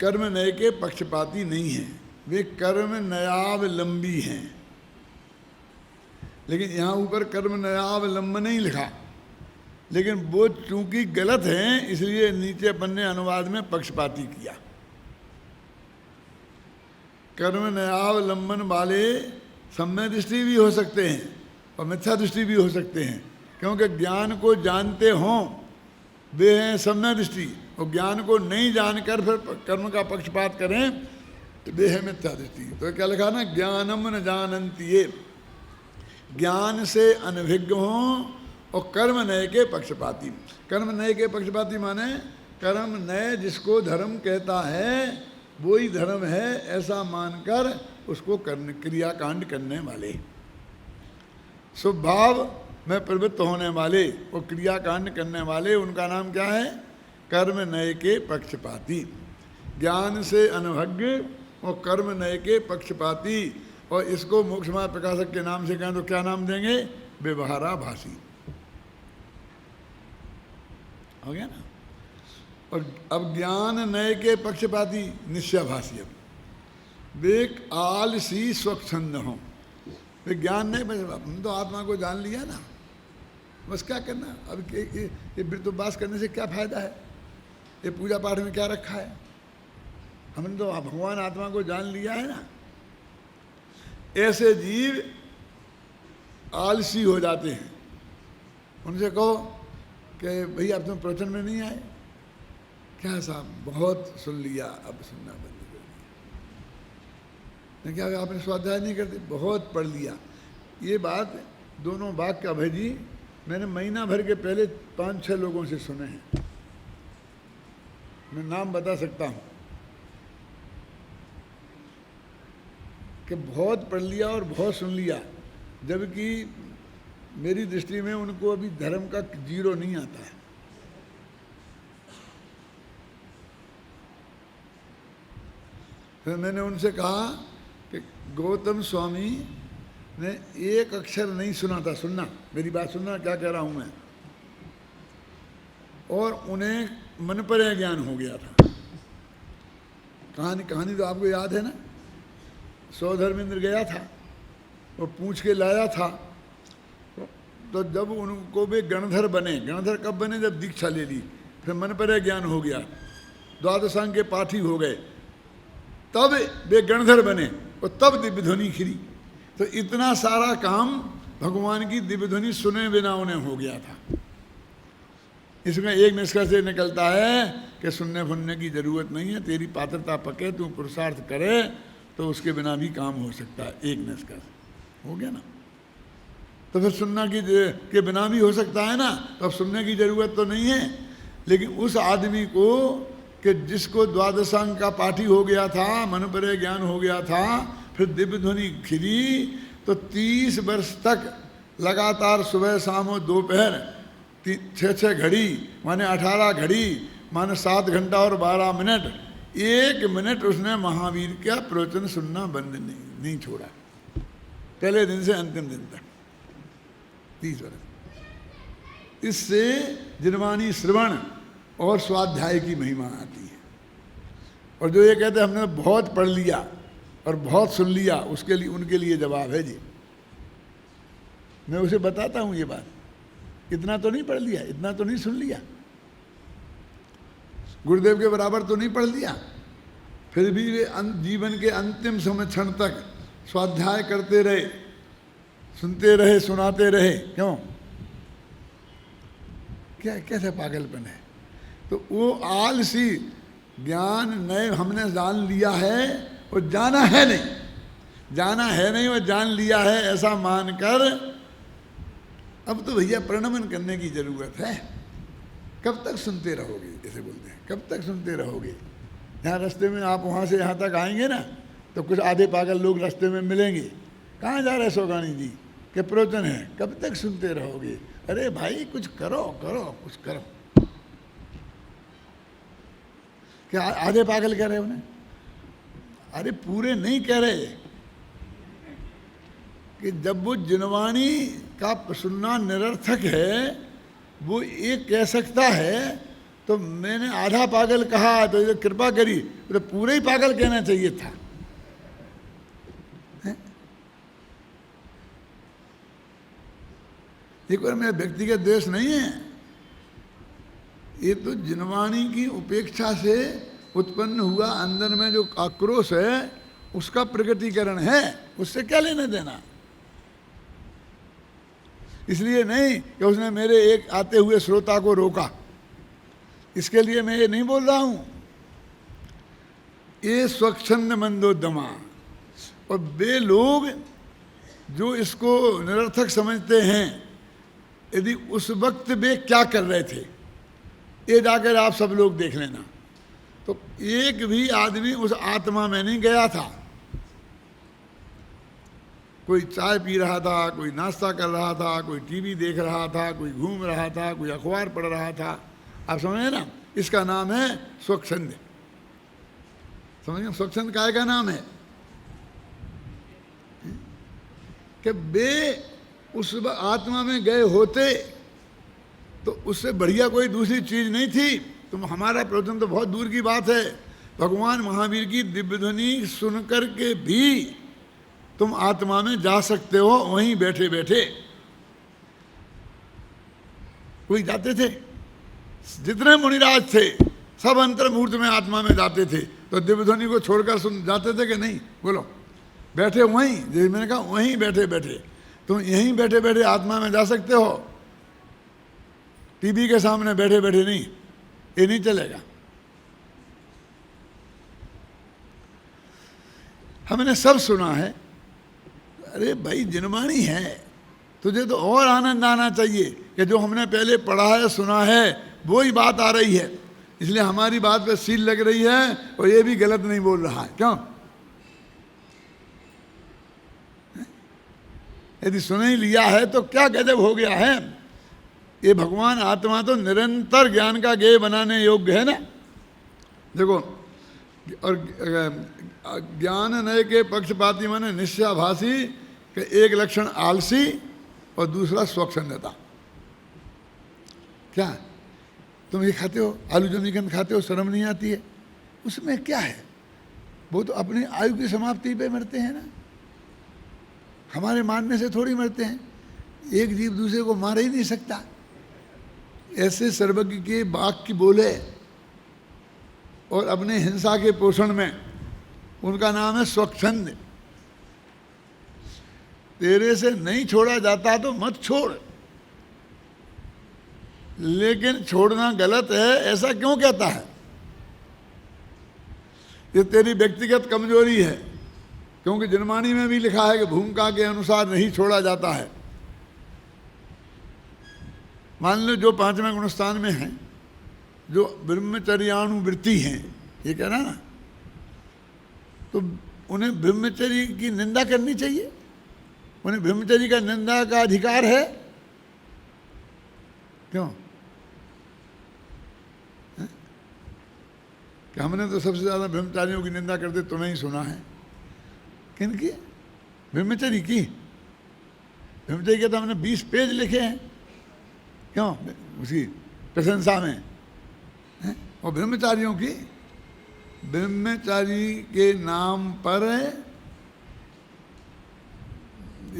कर्म नय के पक्षपाती नहीं हैं, वे कर्म नयावलंबी हैं। लेकिन यहाँ ऊपर कर्म नयावलंब नहीं लिखा, लेकिन वो चूंकि गलत हैं इसलिए नीचे अपन ने अनुवाद में पक्षपाती किया। कर्म नयावलंबन वाले सम्यक दृष्टि भी हो सकते हैं और मिथ्या दृष्टि भी हो सकते हैं, क्योंकि ज्ञान को जानते हों वे हैं सम्यक दृष्टि, और ज्ञान को नहीं जानकर फिर कर्म का पक्षपात करें तो वे है मिथ्या दृष्टि। तो क्या लिखा ना, ज्ञानम न जानन्ति ये, ज्ञान से अनभिज्ञ हों और कर्म नय के पक्षपाती। कर्म नय के पक्षपाती माने कर्म नय जिसको धर्म कहता है वो ही धर्म है ऐसा मानकर उसको करने क्रियाकांड करने वाले, शुभ भाव में प्रवृत्त होने वाले और क्रियाकांड करने वाले, उनका नाम क्या है? कर्म नय के पक्षपाती। ज्ञान से अनभिज्ञ और कर्म नय के पक्षपाती। और इसको मोक्ष मार्ग प्रकाशक के नाम से कहें तो क्या नाम देंगे? व्यवहाराभासी। हो गया ना। और अब ज्ञान नय के पक्षपाती निश्चयाभासी। अब वे आलसी स्वच्छंद हों, वे ज्ञान नहीं, हम तो आत्मा को जान लिया ना, बस क्या करना। अब ये वृत्तोपवास करने से क्या फायदा है? ये पूजा पाठ में क्या रखा है? हमने तो भगवान आत्मा को जान लिया है ना। ऐसे जीव आलसी हो जाते हैं। उनसे कहो कि भैया अब तुम प्रवचन में नहीं आए, क्या साहब बहुत सुन लिया, अब सुनना बंद कर दिया। क्या आपने स्वाध्याय नहीं करते? बहुत पढ़ लिया। ये बात दोनों वाक्य अभय जी मैंने महीना भर के पहले 5-6 लोगों से सुने हैं। मैं नाम बता सकता हूँ कि बहुत पढ़ लिया और बहुत सुन लिया, जबकि मेरी दृष्टि में उनको अभी धर्म का जीरो नहीं आता है। फिर मैंने उनसे कहा कि गौतम स्वामी ने एक अक्षर नहीं सुना था, सुनना मेरी बात सुनना क्या कह रहा हूँ मैं, और उन्हें मन पर ज्ञान हो गया था। कहानी तो आपको याद है ना। सौधर्मेंद्र गया था, वो पूछ के लाया था, तो जब उनको वे गणधर बने, गणधर कब बने? जब दीक्षा ले ली, फिर मन पर ज्ञान हो गया, द्वादशांग के पाठी हो गए, तब वे गणधर बने और तब दिव्य ध्वनि खिली। तो इतना सारा काम भगवान की दिव्य ध्वनि सुने बिना उन्हें हो गया था। इसमें एक निष्कर्ष से निकलता है कि सुनने फुनने की जरूरत नहीं है, तेरी पात्रता पके, तू पुरुषार्थ करे तो उसके बिना भी काम हो सकता है। एक निष्कर्ष हो गया ना। तो फिर सुनना के बिना भी हो सकता है ना, तो अब सुनने की जरूरत तो नहीं है। लेकिन उस आदमी को कि जिसको द्वादशांग का पाठी हो गया था, मन परे ज्ञान हो गया था, फिर दिव्य ध्वनि खिली, तो 30 वर्ष तक लगातार सुबह शाम और दोपहर 6 घड़ी माने 18 घड़ी माने 7 घंटा और 12 मिनट, 1 मिनट उसने महावीर का प्रवचन सुनना बंद नहीं छोड़ा, पहले दिन से अंतिम दिन तक 30 वर्ष। इससे जिनवाणी श्रवण और स्वाध्याय की महिमा आती है। और जो ये कहते हैं हमने बहुत पढ़ लिया और बहुत सुन लिया, उसके लिए उनके लिए जवाब है जी, मैं उसे बताता हूँ ये बात, इतना तो नहीं पढ़ लिया, इतना तो नहीं सुन लिया, गुरुदेव के बराबर तो नहीं पढ़ लिया, फिर भी वे जीवन के अंतिम समय क्षण तक स्वाध्याय करते रहे, सुनते रहे, सुनाते रहे। क्यों? क्या कैसे पागलपन है? तो वो आलसी ज्ञान नए हमने जान लिया है और जाना है नहीं, जाना है नहीं और जान लिया है ऐसा मानकर अब तो भैया प्रणमन करने की जरूरत है। कब तक सुनते रहोगे? जैसे बोलते हैं कब तक सुनते रहोगे? यहाँ रास्ते में आप वहाँ से यहाँ तक आएंगे ना, तो कुछ आधे पागल लोग रास्ते में मिलेंगे, कहाँ जा रहे सौगानी जी के प्रवचन है, कब तक सुनते रहोगे? अरे भाई कुछ करो करो कुछ करो। क्या आधे पागल कह रहे उन्हें? अरे पूरे नहीं कह रहे कि जब वो जिनवाणी का सुनना निरर्थक है, वो एक कह सकता है, तो मैंने आधा पागल कहा तो ये कृपा करी, तो पूरे ही पागल कहना चाहिए था। एक बार मेरा व्यक्तिगत द्वेष नहीं है, ये तो जिनवाणी की उपेक्षा से उत्पन्न हुआ अंदर में जो आक्रोश है उसका प्रकटीकरण है, उससे क्या लेना देना। इसलिए नहीं कि उसने मेरे एक आते हुए श्रोता को रोका, इसके लिए मैं ये नहीं बोल रहा हूं। ये स्वच्छंद मंदोद्यमा, और वे लोग जो इसको निरर्थक समझते हैं, यदि उस वक्त वे क्या कर रहे थे ये जाकर आप सब लोग देख लेना। तो एक भी आदमी उस आत्मा में नहीं गया था। कोई चाय पी रहा था, कोई नाश्ता कर रहा था, कोई टीवी देख रहा था, कोई घूम रहा था, कोई अखबार पढ़ रहा था। आप समझे ना, इसका नाम है स्वच्छंद। समझिए स्वच्छंद काय का नाम है कि वे उस आत्मा में गए होते तो उससे बढ़िया कोई दूसरी चीज नहीं थी। तुम हमारा प्रवचन तो बहुत दूर की बात है, भगवान महावीर की दिव्य ध्वनि सुन करके भी तुम आत्मा में जा सकते हो, वहीं बैठे बैठे। कोई जाते थे, जितने मुनिराज थे सब अंतर्मूर्त में आत्मा में जाते थे, तो दिव्य ध्वनि को छोड़कर सुन जाते थे कि नहीं? बोलो। बैठे वहीं, जैसे मैंने कहा वहीं बैठे बैठे, तुम यहीं बैठे बैठे आत्मा में जा सकते हो, टीवी के सामने बैठे बैठे नहीं, ये नहीं चलेगा। हमने सब सुना है। अरे भाई जिनवाणी है, तुझे तो और आनंद आना चाहिए कि जो हमने पहले पढ़ा है सुना है वो ही बात आ रही है, इसलिए हमारी बात पे सील लग रही है और ये भी गलत नहीं बोल रहा है। क्यों? यदि सुन ही लिया है तो क्या गजब हो गया है। ये भगवान आत्मा तो निरंतर ज्ञान का गेय बनाने योग्य है ना। देखो, और ज्ञान नय के पक्षपाती माने निश्चयाभासी के एक लक्षण आलसी और दूसरा स्वच्छंदता। क्या तुम ये खाते हो, आलू जमीकंद खाते हो, शर्म नहीं आती है? उसमें क्या है? वो तो अपनी आयु की समाप्ति पे मरते हैं ना, हमारे मारने से थोड़ी मरते हैं। एक जीव दूसरे को मार ही नहीं सकता। ऐसे सर्वज्ञ के वाक्य बोले और अपने हिंसा के पोषण में, उनका नाम है स्वच्छंद। तेरे से नहीं छोड़ा जाता तो मत छोड़, लेकिन छोड़ना गलत है ऐसा क्यों कहता है? ये तेरी व्यक्तिगत कमजोरी है, क्योंकि जिनवाणी में भी लिखा है कि भूमिका के अनुसार नहीं छोड़ा जाता है। मान लो जो 5वें गुणस्थान में है, जो ब्रह्मचर्यानुवृत्ति हैं, ये कह रहा ना, तो उन्हें ब्रह्मचर्य की निंदा करनी चाहिए? उन्हें ब्रह्मचर्य का निंदा का अधिकार है? क्यों? कि हमने तो सबसे ज़्यादा ब्रह्मचारियों की निंदा करते तुम्हें ही सुना है। किनकी? ब्रह्मचर्य की। ब्रह्मचर्य के तो हमने 20 पेज लिखे हैं, क्यों? उसकी प्रशंसा में। और ब्रह्मचारियों की, ब्रह्मचारी के नाम पर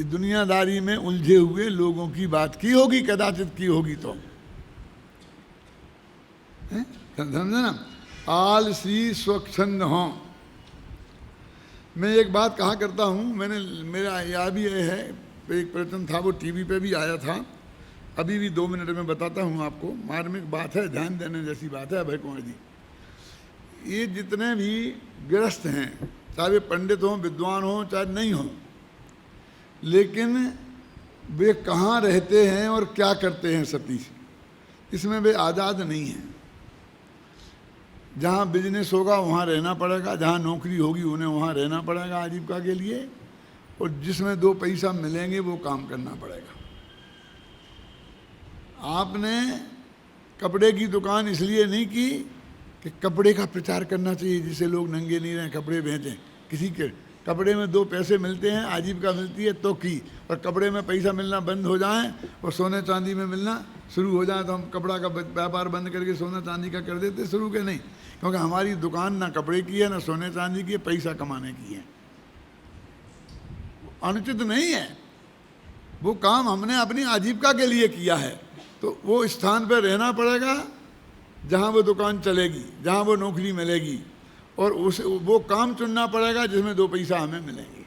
दुनियादारी में उलझे हुए लोगों की बात की होगी, कदाचित की होगी तो, समझे ना? आलसी स्वच्छंद हो। मैं एक बात कहा करता हूँ, मेरा याद भी ये है, एक प्रवचन था, वो टीवी पे भी आया था, अभी भी 2 मिनट में बताता हूँ आपको। मार्मिक बात है, ध्यान देने जैसी बात है। अभय कुमार जी, ये जितने भी गृहस्थ हैं, चाहे वे पंडित हों, विद्वान हों, चाहे नहीं हों, लेकिन वे कहाँ रहते हैं और क्या करते हैं सतीश, इसमें वे आज़ाद नहीं हैं। जहाँ बिजनेस होगा वहाँ रहना पड़ेगा, जहाँ नौकरी होगी उन्हें वहाँ रहना पड़ेगा आजीविका के लिए, और जिसमें 2 पैसा मिलेंगे वो काम करना पड़ेगा। आपने कपड़े की दुकान इसलिए नहीं की कि कपड़े का प्रचार करना चाहिए, जिससे लोग नंगे नहीं रहें, कपड़े बेचें। किसी के कपड़े में 2 पैसे मिलते हैं, आजीविका मिलती है तो की, और कपड़े में पैसा मिलना बंद हो जाए और सोने चांदी में मिलना शुरू हो जाए तो हम कपड़ा का व्यापार बंद करके सोना चांदी का कर देते शुरू के नहीं, क्योंकि हमारी दुकान ना कपड़े की है, ना सोने चांदी की है, पैसा कमाने की है। अनुचित नहीं है, वो काम हमने अपनी आजीविका के लिए किया है, तो वो स्थान पर रहना पड़ेगा जहाँ वो दुकान चलेगी, जहाँ वो नौकरी मिलेगी, और उसे वो काम चुनना पड़ेगा जिसमें 2 पैसा हमें मिलेंगे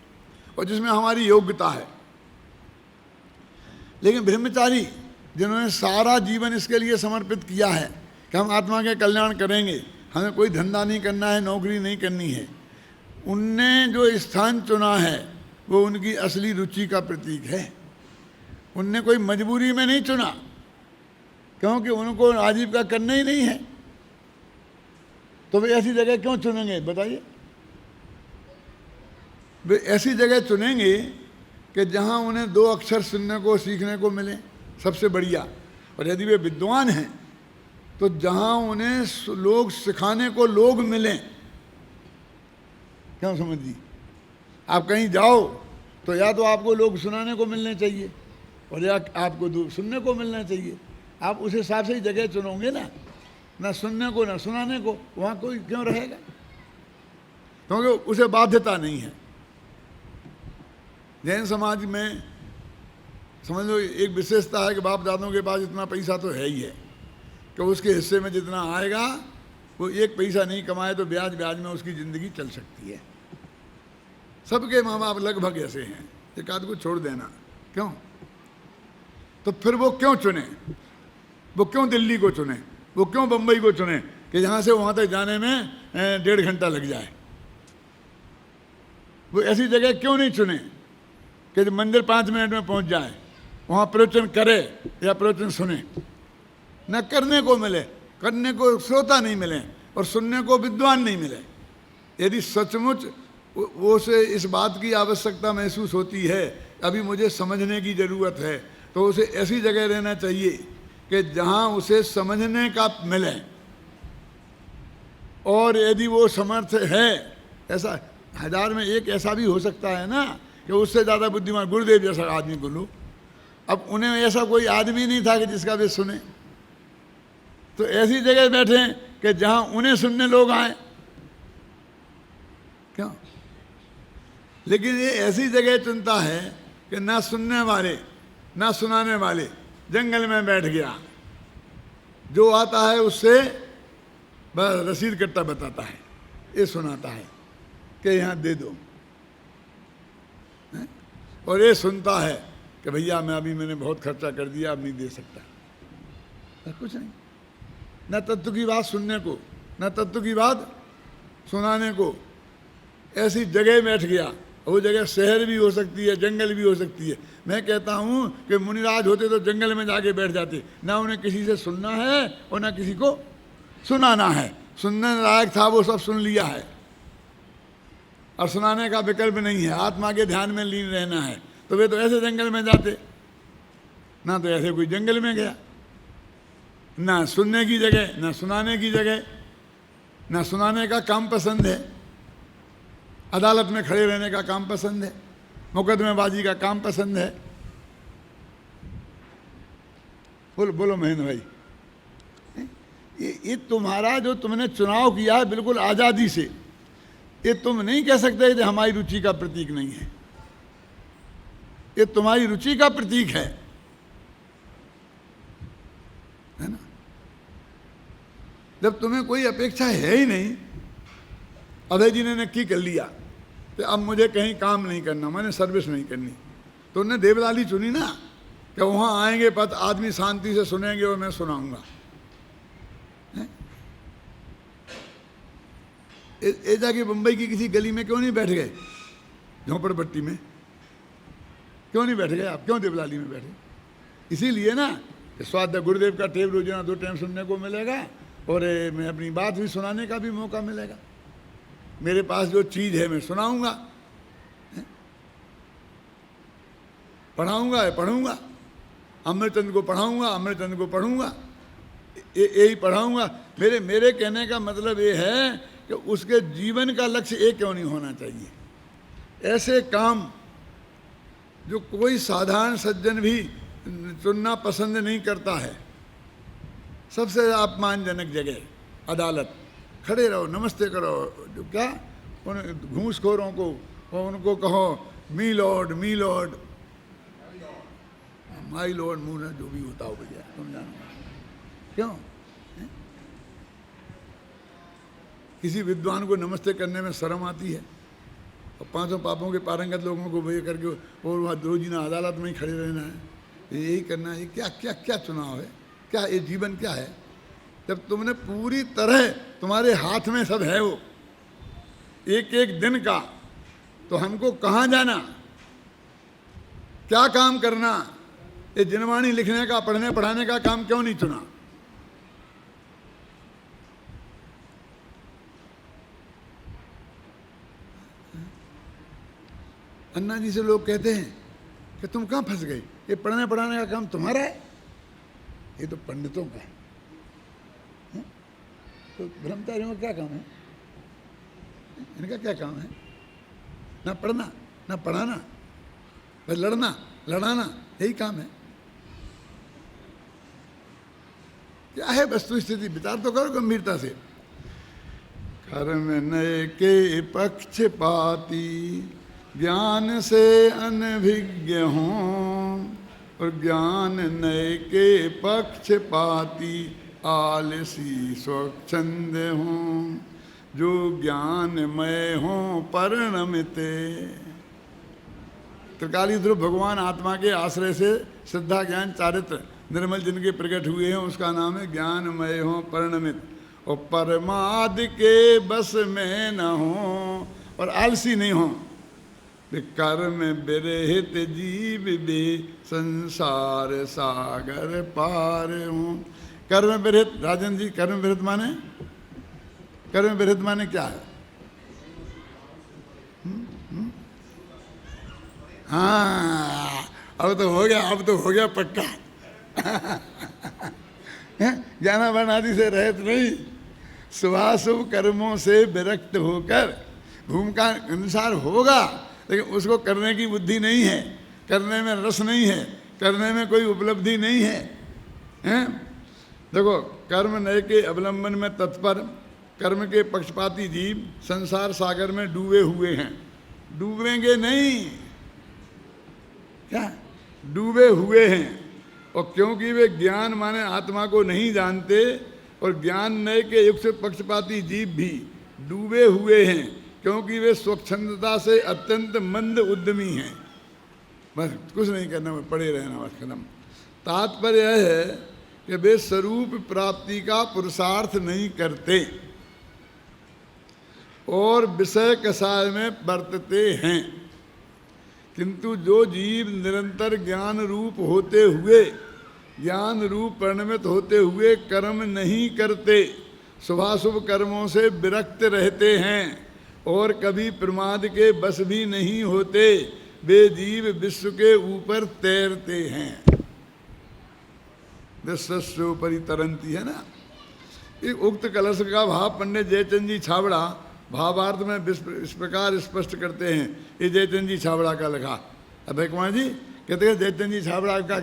और जिसमें हमारी योग्यता है। लेकिन ब्रह्मचारी जिन्होंने सारा जीवन इसके लिए समर्पित किया है कि हम आत्मा के कल्याण करेंगे, हमें कोई धंधा नहीं करना है, नौकरी नहीं करनी है, उनने जो स्थान चुना है वो उनकी असली रुचि का प्रतीक है। उनने कोई मजबूरी में नहीं चुना, क्योंकि उनको आजीविका करना ही नहीं है, तो वे ऐसी जगह क्यों चुनेंगे बताइए? वे ऐसी जगह चुनेंगे कि जहाँ उन्हें 2 अक्षर सुनने को सीखने को मिले, सबसे बढ़िया। और यदि वे विद्वान हैं तो जहाँ उन्हें लोग सिखाने को लोग मिलें। क्यों समझिए? आप कहीं जाओ तो या तो आपको लोग सुनाने को मिलने चाहिए और या आपको सुनने को मिलना चाहिए। आप उस हिसाब से ही जगह चुनोगे ना सुनने को ना सुनाने को, वहाँ कोई क्यों रहेगा? क्योंकि उसे बाध्यता नहीं है। जैन समाज में समझ लो एक विशेषता है कि बाप दादों के पास इतना पैसा तो है ही है कि उसके हिस्से में जितना आएगा वो 1 पैसा नहीं कमाए तो ब्याज में उसकी ज़िंदगी चल सकती है। सबके माँ बाप लगभग ऐसे हैं, एक आध को छोड़ देना। क्यों? तो फिर वो क्यों चुने? वो क्यों दिल्ली को चुने? वो क्यों बम्बई को चुने कि जहाँ से वहाँ तक जाने में 1.5 घंटा लग जाए? वो ऐसी जगह क्यों नहीं चुने कि मंदिर 5 मिनट में पहुँच जाए, वहाँ प्रवचन करे या प्रवचन सुने? न करने को मिले, करने को श्रोता नहीं मिले और सुनने को विद्वान नहीं मिले। यदि सचमुच वो से इस बात की आवश्यकता महसूस होती है अभी मुझे समझने की ज़रूरत है, तो उसे ऐसी जगह रहना चाहिए कि जहाँ उसे समझने का मिले। और यदि वो समर्थ है, ऐसा 1000 में 1 ऐसा भी हो सकता है ना कि उससे ज़्यादा बुद्धिमान गुरुदेव जैसा आदमी को लो। अब उन्हें ऐसा कोई आदमी नहीं था कि जिसका वे सुने, तो ऐसी जगह बैठे कि जहाँ उन्हें सुनने लोग आए। क्यों? लेकिन ये ऐसी जगह चुनता है कि ना सुनने वाले ना सुनाने वाले, जंगल में बैठ गया, जो आता है उससे बस रसीद कट्टा बताता है, ये सुनाता है कि यहाँ दे दो, और ये सुनता है कि भैया मैंने बहुत खर्चा कर दिया, अब नहीं दे सकता। कुछ नहीं, न तत्व की बात सुनने को, न तत्व की बात सुनाने को। ऐसी जगह बैठ गया, वो जगह शहर भी हो सकती है, जंगल भी हो सकती है। मैं कहता हूँ कि मुनिराज होते तो जंगल में जाके बैठ जाते, ना उन्हें किसी से सुनना है और ना किसी को सुनाना है। सुनने लायक था वो सब सुन लिया है, और सुनाने का विकल्प नहीं है। आत्मा के ध्यान में लीन रहना है, तो वे तो ऐसे जंगल में जाते ना, तो ऐसे कोई जंगल में गया, ना सुनने की जगह, ना सुनाने की जगह, ना सुनाने का काम पसंद है, अदालत में खड़े रहने का काम पसंद है, मुकदमेबाजी का काम पसंद है। बोलो बोलो महेंद्र भाई, ये तुम्हारा जो तुमने चुनाव किया है बिल्कुल आज़ादी से, ये तुम नहीं कह सकते कि हमारी रुचि का प्रतीक नहीं है। ये तुम्हारी रुचि का प्रतीक है ना। जब तुम्हें कोई अपेक्षा है ही नहीं, अभय जी ने नक्की कर लिया कि अब मुझे कहीं काम नहीं करना, मैंने सर्विस नहीं करनी, तो उन्होंने देवलाली चुनी ना कि वहाँ आएंगे पद आदमी शांति से सुनेंगे और मैं सुनाऊंगा। ए जाके मुंबई की किसी गली में क्यों नहीं बैठ गए, झोंपड़पट्टी में क्यों नहीं बैठ गए आप, क्यों देवलाली में बैठे? इसीलिए ना कि स्वाध्याय गुरुदेव का टेप रोजाना 2 टाइम सुनने को मिलेगा, और मैं अपनी बात भी सुनाने का भी मौका मिलेगा। मेरे पास जो चीज़ है मैं सुनाऊंगा, पढ़ूंगा, अमृतचंद को पढ़ाऊंगा, अमृतचंद को पढ़ूंगा, यही पढ़ाऊंगा। मेरे कहने का मतलब ये है कि उसके जीवन का लक्ष्य एक क्यों नहीं होना चाहिए। ऐसे काम जो कोई साधारण सज्जन भी चुनना पसंद नहीं करता है, सबसे अपमानजनक जगह अदालत, खड़े रहो, नमस्ते करो, जो क्या उन घूसखोरों को उनको कहो मी लॉर्ड माई लॉर्ड मूड, जो भी होता हो भैया तुम जानो क्यों। किसी विद्वान को नमस्ते करने में शर्म आती है, और 5 पापों के पारंगत लोगों को भैया करके और वहाँ रोजीना अदालत में ही खड़े रहना है, यही करना है। क्या क्या क्या चुनाव है, क्या ये जीवन क्या है? जब तुमने पूरी तरह तुम्हारे हाथ में सब है वो एक एक दिन का, तो हमको कहाँ जाना, क्या काम करना, ये जिनवाणी लिखने का, पढ़ने पढ़ाने का काम क्यों नहीं चुना? अन्ना जी से लोग कहते हैं कि तुम कहाँ फंस गए, ये पढ़ने पढ़ाने का काम तुम्हारा है, ये तो पंडितों का है। तो ब्रह्मचारियों का क्या काम है, इनका क्या काम है? ना पढ़ना ना पढ़ाना, बस लड़ाना, यही काम है। क्या है वस्तु स्थिति, विचार तो करो गंभीरता से। कर्म नए के पक्षपाती, ज्ञान से अनभिज्ञ हों, और ज्ञान नए के पक्षपाती, आलसी स्वच्छंद हों, जो ज्ञानमय हों परिणमिते। त्रिकाली ध्रुव भगवान आत्मा के आश्रय से श्रद्धा ज्ञान चारित्र निर्मल जिनके प्रकट हुए हैं, उसका नाम है ज्ञानमय हों परिणमित। और परमादि के बस में न हो, और आलसी नहीं हो। कर्म विरहित जीव भी संसार सागर पार हूँ। कर्म विरहित, राजन जी, कर्म विरहित माने क्या है? हाँ, अब तो हो गया पक्का। ज्ञान वर्ण आदि से रहित नहीं, शुभाशुभ कर्मों से विरक्त होकर भूमिका अनुसार होगा, लेकिन उसको करने की बुद्धि नहीं है, करने में रस नहीं है, करने में कोई उपलब्धि नहीं है, हैं? देखो, कर्म नए के अवलंबन में तत्पर, कर्म के पक्षपाती जीव संसार सागर में डूबे हुए हैं। डूबेंगे नहीं, क्या डूबे हुए हैं। और क्योंकि वे ज्ञान माने आत्मा को नहीं जानते, और ज्ञान नए के युग से पक्षपाती जीव भी डूबे हुए हैं, क्योंकि वे स्वच्छंदता से अत्यंत मंद उद्यमी हैं। बस कुछ नहीं करना, बस पड़े रहना, बस खत्म। तात्पर्य यह है कि वे स्वरूप प्राप्ति का पुरुषार्थ नहीं करते और विषय कषाय में बरतते हैं। किंतु जो जीव निरंतर ज्ञान रूप होते हुए, ज्ञान रूप परिणमित होते हुए कर्म नहीं करते, शुभाशुभ कर्मों से विरक्त रहते हैं और कभी प्रमाद के बस भी नहीं होते, वे जीव विश्व के ऊपर तैरते हैं। विश्वस्य ऊपरी तरंती है ना। ये उक्त कलश का भाव पंडित जयचंद जी छाबड़ा भावार्थ में इस प्रकार स्पष्ट करते हैं। ये जयचंद जी छाबड़ा का लिखा। अभय कुमार जी कहते हैं जयचंद जी छाबड़ा का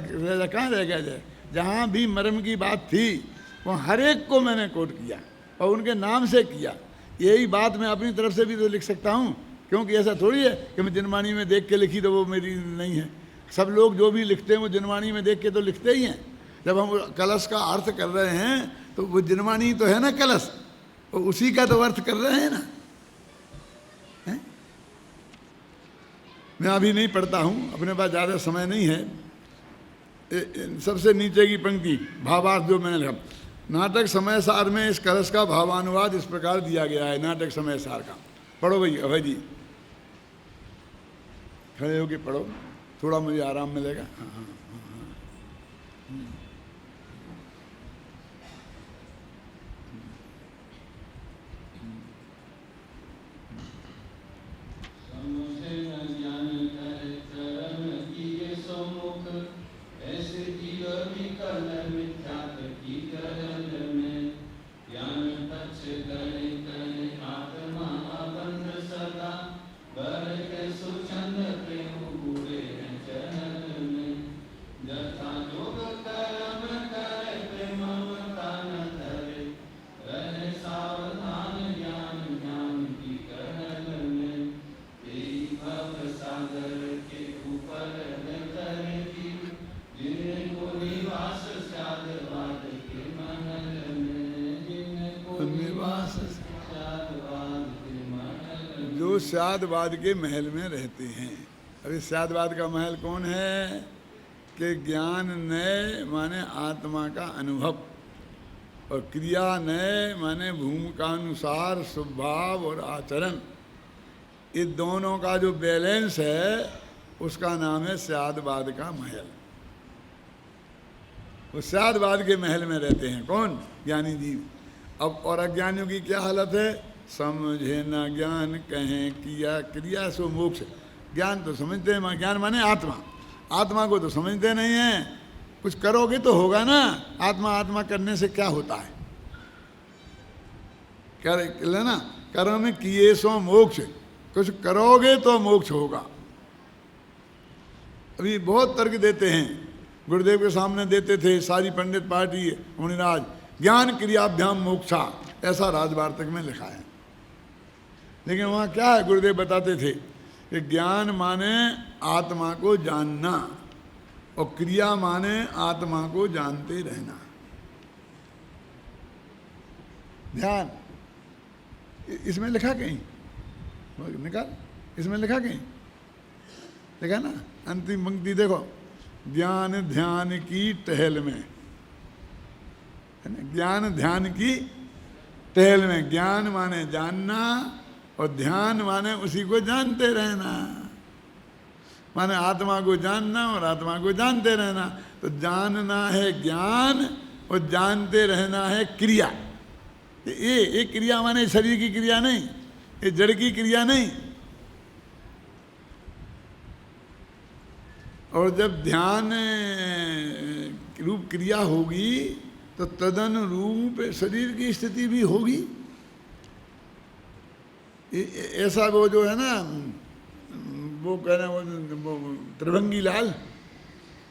कहाँ रह गया जाए, जहाँ भी मर्म की बात थी वहाँ हर एक को मैंने कोट किया और उनके नाम से किया। यही बात मैं अपनी तरफ से भी तो लिख सकता हूँ, क्योंकि ऐसा थोड़ी है कि मैं जिनवाणी में देख के लिखी तो वो मेरी नहीं है। सब लोग जो भी लिखते हैं वो जिनवाणी में देख के तो लिखते ही हैं। जब हम कलश का अर्थ कर रहे हैं तो वो जिनवाणी तो है ना कलश, वो उसी का तो अर्थ कर रहे हैं ना। है? मैं अभी नहीं पढ़ता हूँ, अपने पास ज़्यादा समय नहीं है। सबसे नीचे की पंक्ति भावार्थ जो मैंने लिखा, नाटक समय सार में इस कलश का भावानुवाद इस प्रकार दिया गया है। नाटक समय सार का पढ़ो भाई, अभय जी खड़े होके पढ़ो, थोड़ा मुझे आराम मिलेगा। हाँ हाँ स्यादवाद के महल में रहते हैं। अभी स्यादवाद का महल कौन है कि ज्ञान नय माने आत्मा का अनुभव और क्रिया नय माने भूमिकानुसार स्वभाव और आचरण, ये दोनों का जो बैलेंस है उसका नाम है स्यादवाद का महल। वो स्यादवाद के महल में रहते हैं कौन? ज्ञानी जीव। अब और अज्ञानियों की क्या हालत है? समझे न ज्ञान कहें किया क्रिया सो मोक्ष। ज्ञान तो समझते हैं, ज्ञान माने आत्मा, आत्मा को तो समझते नहीं है। कुछ करोगे तो होगा ना, आत्मा आत्मा करने से क्या होता है? कर लेना, कर्म किए सो मोक्ष, कुछ करोगे तो मोक्ष होगा। अभी बहुत तर्क देते हैं, गुरुदेव के सामने देते थे सारी पंडित पार्टी मुनिराज, ज्ञान क्रियाभ्याम मोक्षा, ऐसा राजवार्तक में लिखा है। लेकिन वहाँ क्या है, गुरुदेव बताते थे कि ज्ञान माने आत्मा को जानना और क्रिया माने आत्मा को जानते रहना। ध्यान इसमें लिखा कहीं निकाल, इसमें लिखा कहीं लिखा ना, अंतिम पंक्ति देखो, ज्ञान ध्यान की टहल में, है ना, ज्ञान ध्यान की टहल में। ज्ञान माने जानना और ध्यान माने उसी को जानते रहना, माने आत्मा को जानना और आत्मा को जानते रहना। तो जानना है ज्ञान और जानते रहना है क्रिया। ये क्रिया माने शरीर की क्रिया नहीं, ये जड़ की क्रिया नहीं। और जब ध्यान रूप क्रिया होगी तो तदन रूप शरीर की स्थिति भी होगी। ऐसा वो जो है ना, वो कहना वो त्रिभंगी लाल,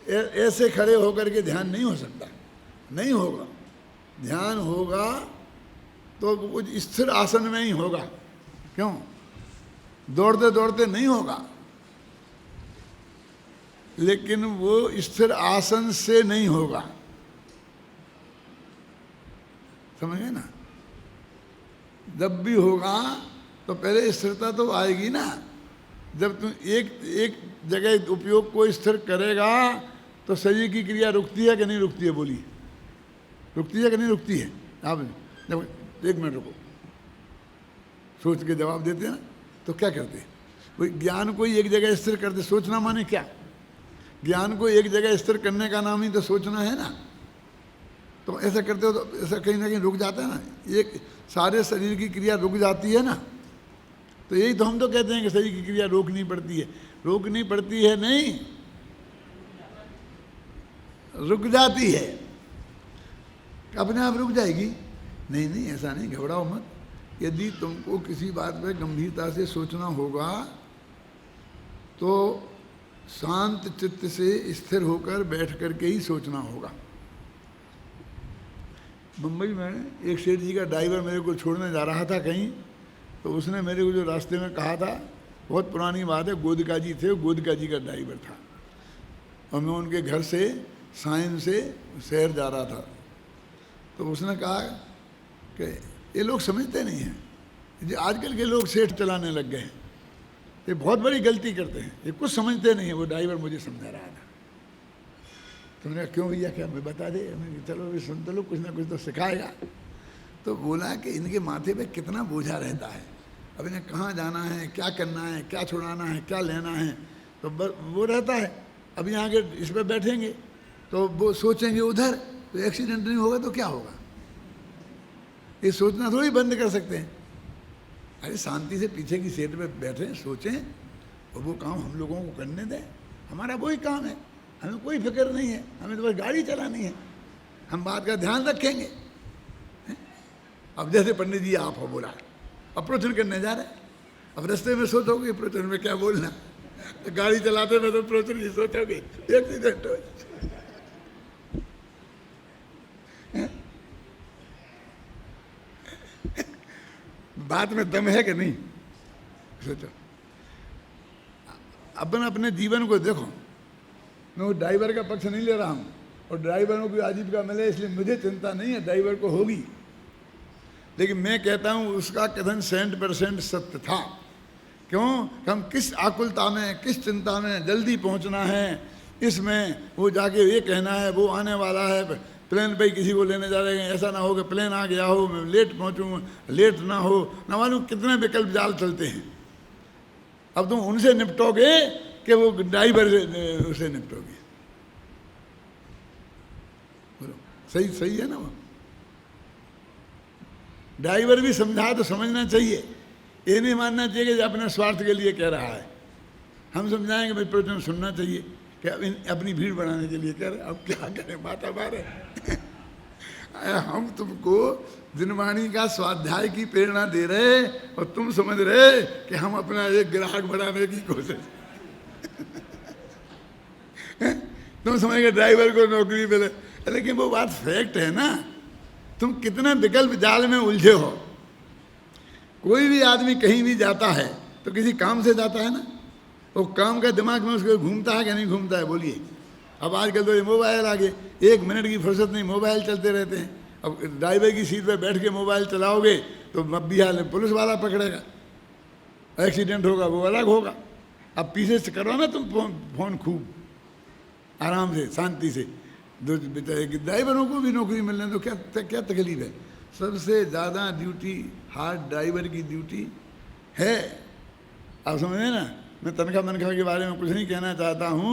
ऐसे खड़े होकर के ध्यान नहीं हो सकता, नहीं होगा। ध्यान होगा तो कुछ स्थिर आसन में ही होगा। क्यों? दौड़ते दौड़ते नहीं होगा। लेकिन वो स्थिर आसन से नहीं होगा, समझ गए ना। जब भी होगा तो पहले स्थिरता तो आएगी ना। जब तुम एक जगह उपयोग को स्थिर करेगा तो शरीर की क्रिया रुकती है कि नहीं रुकती है? बोलिए, रुकती है कि नहीं रुकती है? आप जब एक मिनट रुको, सोच के जवाब देते हैं ना, तो क्या करते हैं? वो ज्ञान को एक जगह स्थिर करते। सोचना माने क्या? ज्ञान को एक जगह स्थिर करने का नाम ही तो सोचना है ना। तो ऐसा करते हो तो ऐसा कहीं ना कहीं रुक जाता है ना, एक सारे शरीर की क्रिया रुक जाती है ना। तो यही तो हम तो कहते हैं कि शरीर की क्रिया रोकनी पड़ती है। रोकनी पड़ती है नहीं, रुक जाती है। अपने आप रुक जाएगी? नहीं नहीं, ऐसा नहीं, घबराओ मत। यदि तुमको किसी बात पर गंभीरता से सोचना होगा तो शांत चित्त से स्थिर होकर बैठ करके ही सोचना होगा। मुंबई में एक सेठ जी का ड्राइवर मेरे को छोड़ने जा रहा था कहीं, तो उसने मेरे को जो रास्ते में कहा था, बहुत पुरानी बात है, गोदका जी थे, गोदका जी का ड्राइवर था, और मैं उनके घर से साइन से शहर जा रहा था। तो उसने कहा कि ये लोग समझते नहीं हैं, जो आजकल के लोग सेठ चलाने लग गए हैं, ये बहुत बड़ी गलती करते हैं, ये कुछ समझते नहीं है। वो ड्राइवर मुझे समझा रहा था। तो मैंने कहा क्यों भैया, क्या मैं बता दे? मैंने चलो भी सुन तो लो, कुछ ना कुछ तो सिखाएगा। तो बोला कि इनके माथे पे कितना बोझा रहता है, अब इन्हें कहाँ जाना है, क्या करना है, क्या छुड़ाना है, क्या लेना है, तो वो रहता है। अब यहाँ के इस पर बैठेंगे तो वो सोचेंगे उधर, तो एक्सीडेंट नहीं होगा तो क्या होगा? ये सोचना थोड़ी बंद कर सकते हैं। अरे शांति से पीछे की सीट पे बैठें, सोचें, और वो काम हम लोगों को करने दें। हमारा वही काम है, हमें कोई फिक्र नहीं है, हमें तो बस गाड़ी चलानी है, हम बात का ध्यान रखेंगे। अब जैसे पंडित जी आप हो, बोला अप्रोचन करने जा रहे हैं, अब रास्ते में सोचोगे अप्रोचन में क्या बोलना, तो गाड़ी चलाते में तो अप्रोचन ही सोचोगे, एक्सीडेंट हो। बात में दम है कि नहीं? सोचो, अपन अपने जीवन को देखो। मैं वो ड्राइवर का पक्ष नहीं ले रहा हूँ, और ड्राइवरों की आजीविका मिले इसलिए मुझे चिंता नहीं है, ड्राइवर को होगी। लेकिन मैं कहता हूँ उसका कथन 100% सत्य था। क्यों? हम किस आकुलता में, किस चिंता में, जल्दी पहुँचना है, इसमें वो जाके ये कहना है वो आने वाला है, प्लेन पे किसी को लेने जा रहे हैं, ऐसा ना हो कि प्लेन आ गया हो, मैं लेट पहुँचूँ, लेट ना हो, ना मालूम कितने विकल्प जाल चलते हैं। अब तुम उनसे निपटोगे कि वो ड्राइवर उसे निपटोगे? बोलो, सही सही है ना? वो ड्राइवर भी समझा तो समझना चाहिए, ये नहीं मानना चाहिए कि अपने स्वार्थ के लिए कह रहा है। हम समझाएंगे भाई प्रवचन सुनना चाहिए, कि अपनी भीड़ बढ़ाने के लिए कह रहे। अब क्या करें, माता मारे। हम तुमको दिनवाणी का स्वाध्याय की प्रेरणा दे रहे, और तुम समझ रहे कि हम अपना एक ग्राहक बढ़ाने की कोशिश। तुम समझेंगे ड्राइवर को नौकरी मिले, लेकिन वो बात फैक्ट है ना। तुम कितने विकल्प जाल में उलझे हो। कोई भी आदमी कहीं भी जाता है तो किसी काम से जाता है ना, वो काम का दिमाग में उसको घूमता है कि नहीं घूमता है? बोलिए। अब आजकल तो ये मोबाइल आ गए, 1 मिनट की फुर्सत नहीं, मोबाइल चलते रहते हैं। अब ड्राइवर की सीट पे बैठ के मोबाइल चलाओगे तो बिहार में पुलिस वाला पकड़ेगा, एक्सीडेंट होगा वो अलग होगा। अब पीछे से करो ना तुम फोन खूब आराम से, शांति से। ड्राइवरों को भी नौकरी मिलने तो क्या तकलीफ है? सबसे ज़्यादा ड्यूटी हार्ड ड्राइवर की ड्यूटी है। आप समझे ना? मैं तनख्वाह के बारे में कुछ नहीं कहना चाहता हूँ।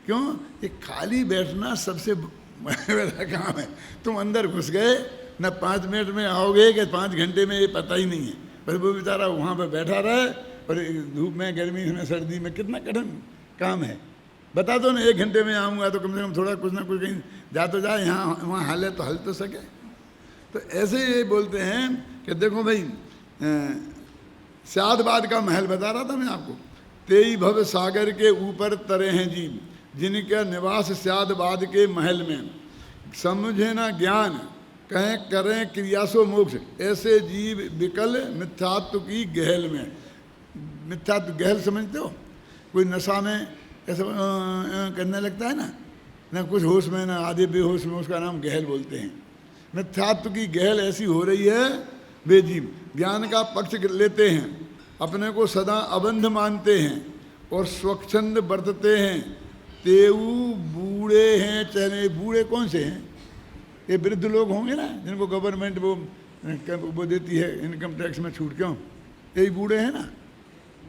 क्यों? ये खाली बैठना सबसे बड़ा काम है। तुम अंदर घुस गए न, 5 मिनट में आओगे कि 5 घंटे में, ये पता ही नहीं है। पर वो बेचारा वहाँ पर बैठा रहे, और धूप में, गर्मी में, सर्दी में, कितना कठिन काम है। बता दो ना, 1 घंटे में आऊँगा तो कम से कम थोड़ा कुछ ना कुछ कहीं जा तो जाए, यहाँ वहाँ हाल है तो हल तो सके। तो ऐसे ये बोलते हैं कि देखो भाई, स्यादबाद का महल बता रहा था मैं आपको। तेई भव सागर के ऊपर तरे हैं जीव, जिनका निवास स्यादबाद के महल में। समझे ना ज्ञान, कहें करें क्रियासो मोक्ष, ऐसे जीव विकल मिथ्यात्व की गहल में। मिथ्यात्व गहल समझते हो? कोई नशा में ऐसा करने लगता है ना कुछ होश में, ना आधे बेहोश में, उसका नाम गहल बोलते हैं। मिथ्यात्व की गहल ऐसी हो रही है, वे जीव ज्ञान का पक्ष लेते हैं, अपने को सदा अबंध मानते हैं और स्वच्छंद बरतते हैं। तेऊ बूढ़े हैं चले। बूढ़े कौन से हैं? ये वृद्ध लोग होंगे ना, जिनको गवर्नमेंट वो देती है इनकम टैक्स में छूट। क्यों? यही बूढ़े हैं ना।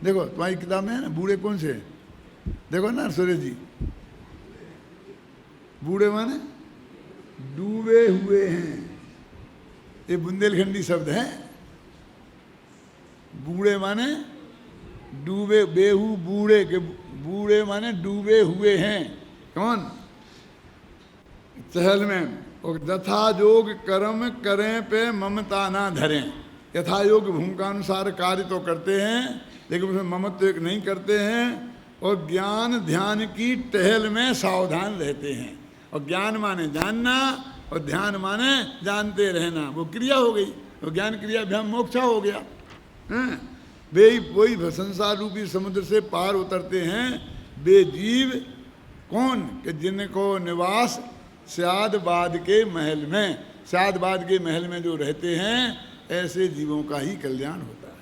देखो तुम्हारी किताब में है ना, बूढ़े कौन से हैं? देखो ना सुरेश जी, बूढ़े माने डूबे हुए हैं। ये बुंदेलखंडी शब्द है। बूढ़े माने डूबे, बेहू बूढ़े के, बूढ़े माने डूबे हुए हैं। कौन? चहल में। और यथा योग कर्म करें पे ममता ना धरें। यथा योग भूमिकानुसार कार्य तो करते हैं, लेकिन उसमें ममत्व नहीं करते हैं। और ज्ञान ध्यान की टहल में सावधान रहते हैं। और ज्ञान माने जानना, और ध्यान माने जानते रहना। वो क्रिया हो गई, वो ज्ञान क्रिया भ्याम मोक्षा हो गया। वे वही संसार रूपी समुद्र से पार उतरते हैं वे जीव। कौन? कि जिनको निवास स्यादबाद के महल में, स्यादबाद के महल में जो रहते हैं, ऐसे जीवों का ही कल्याण होता है।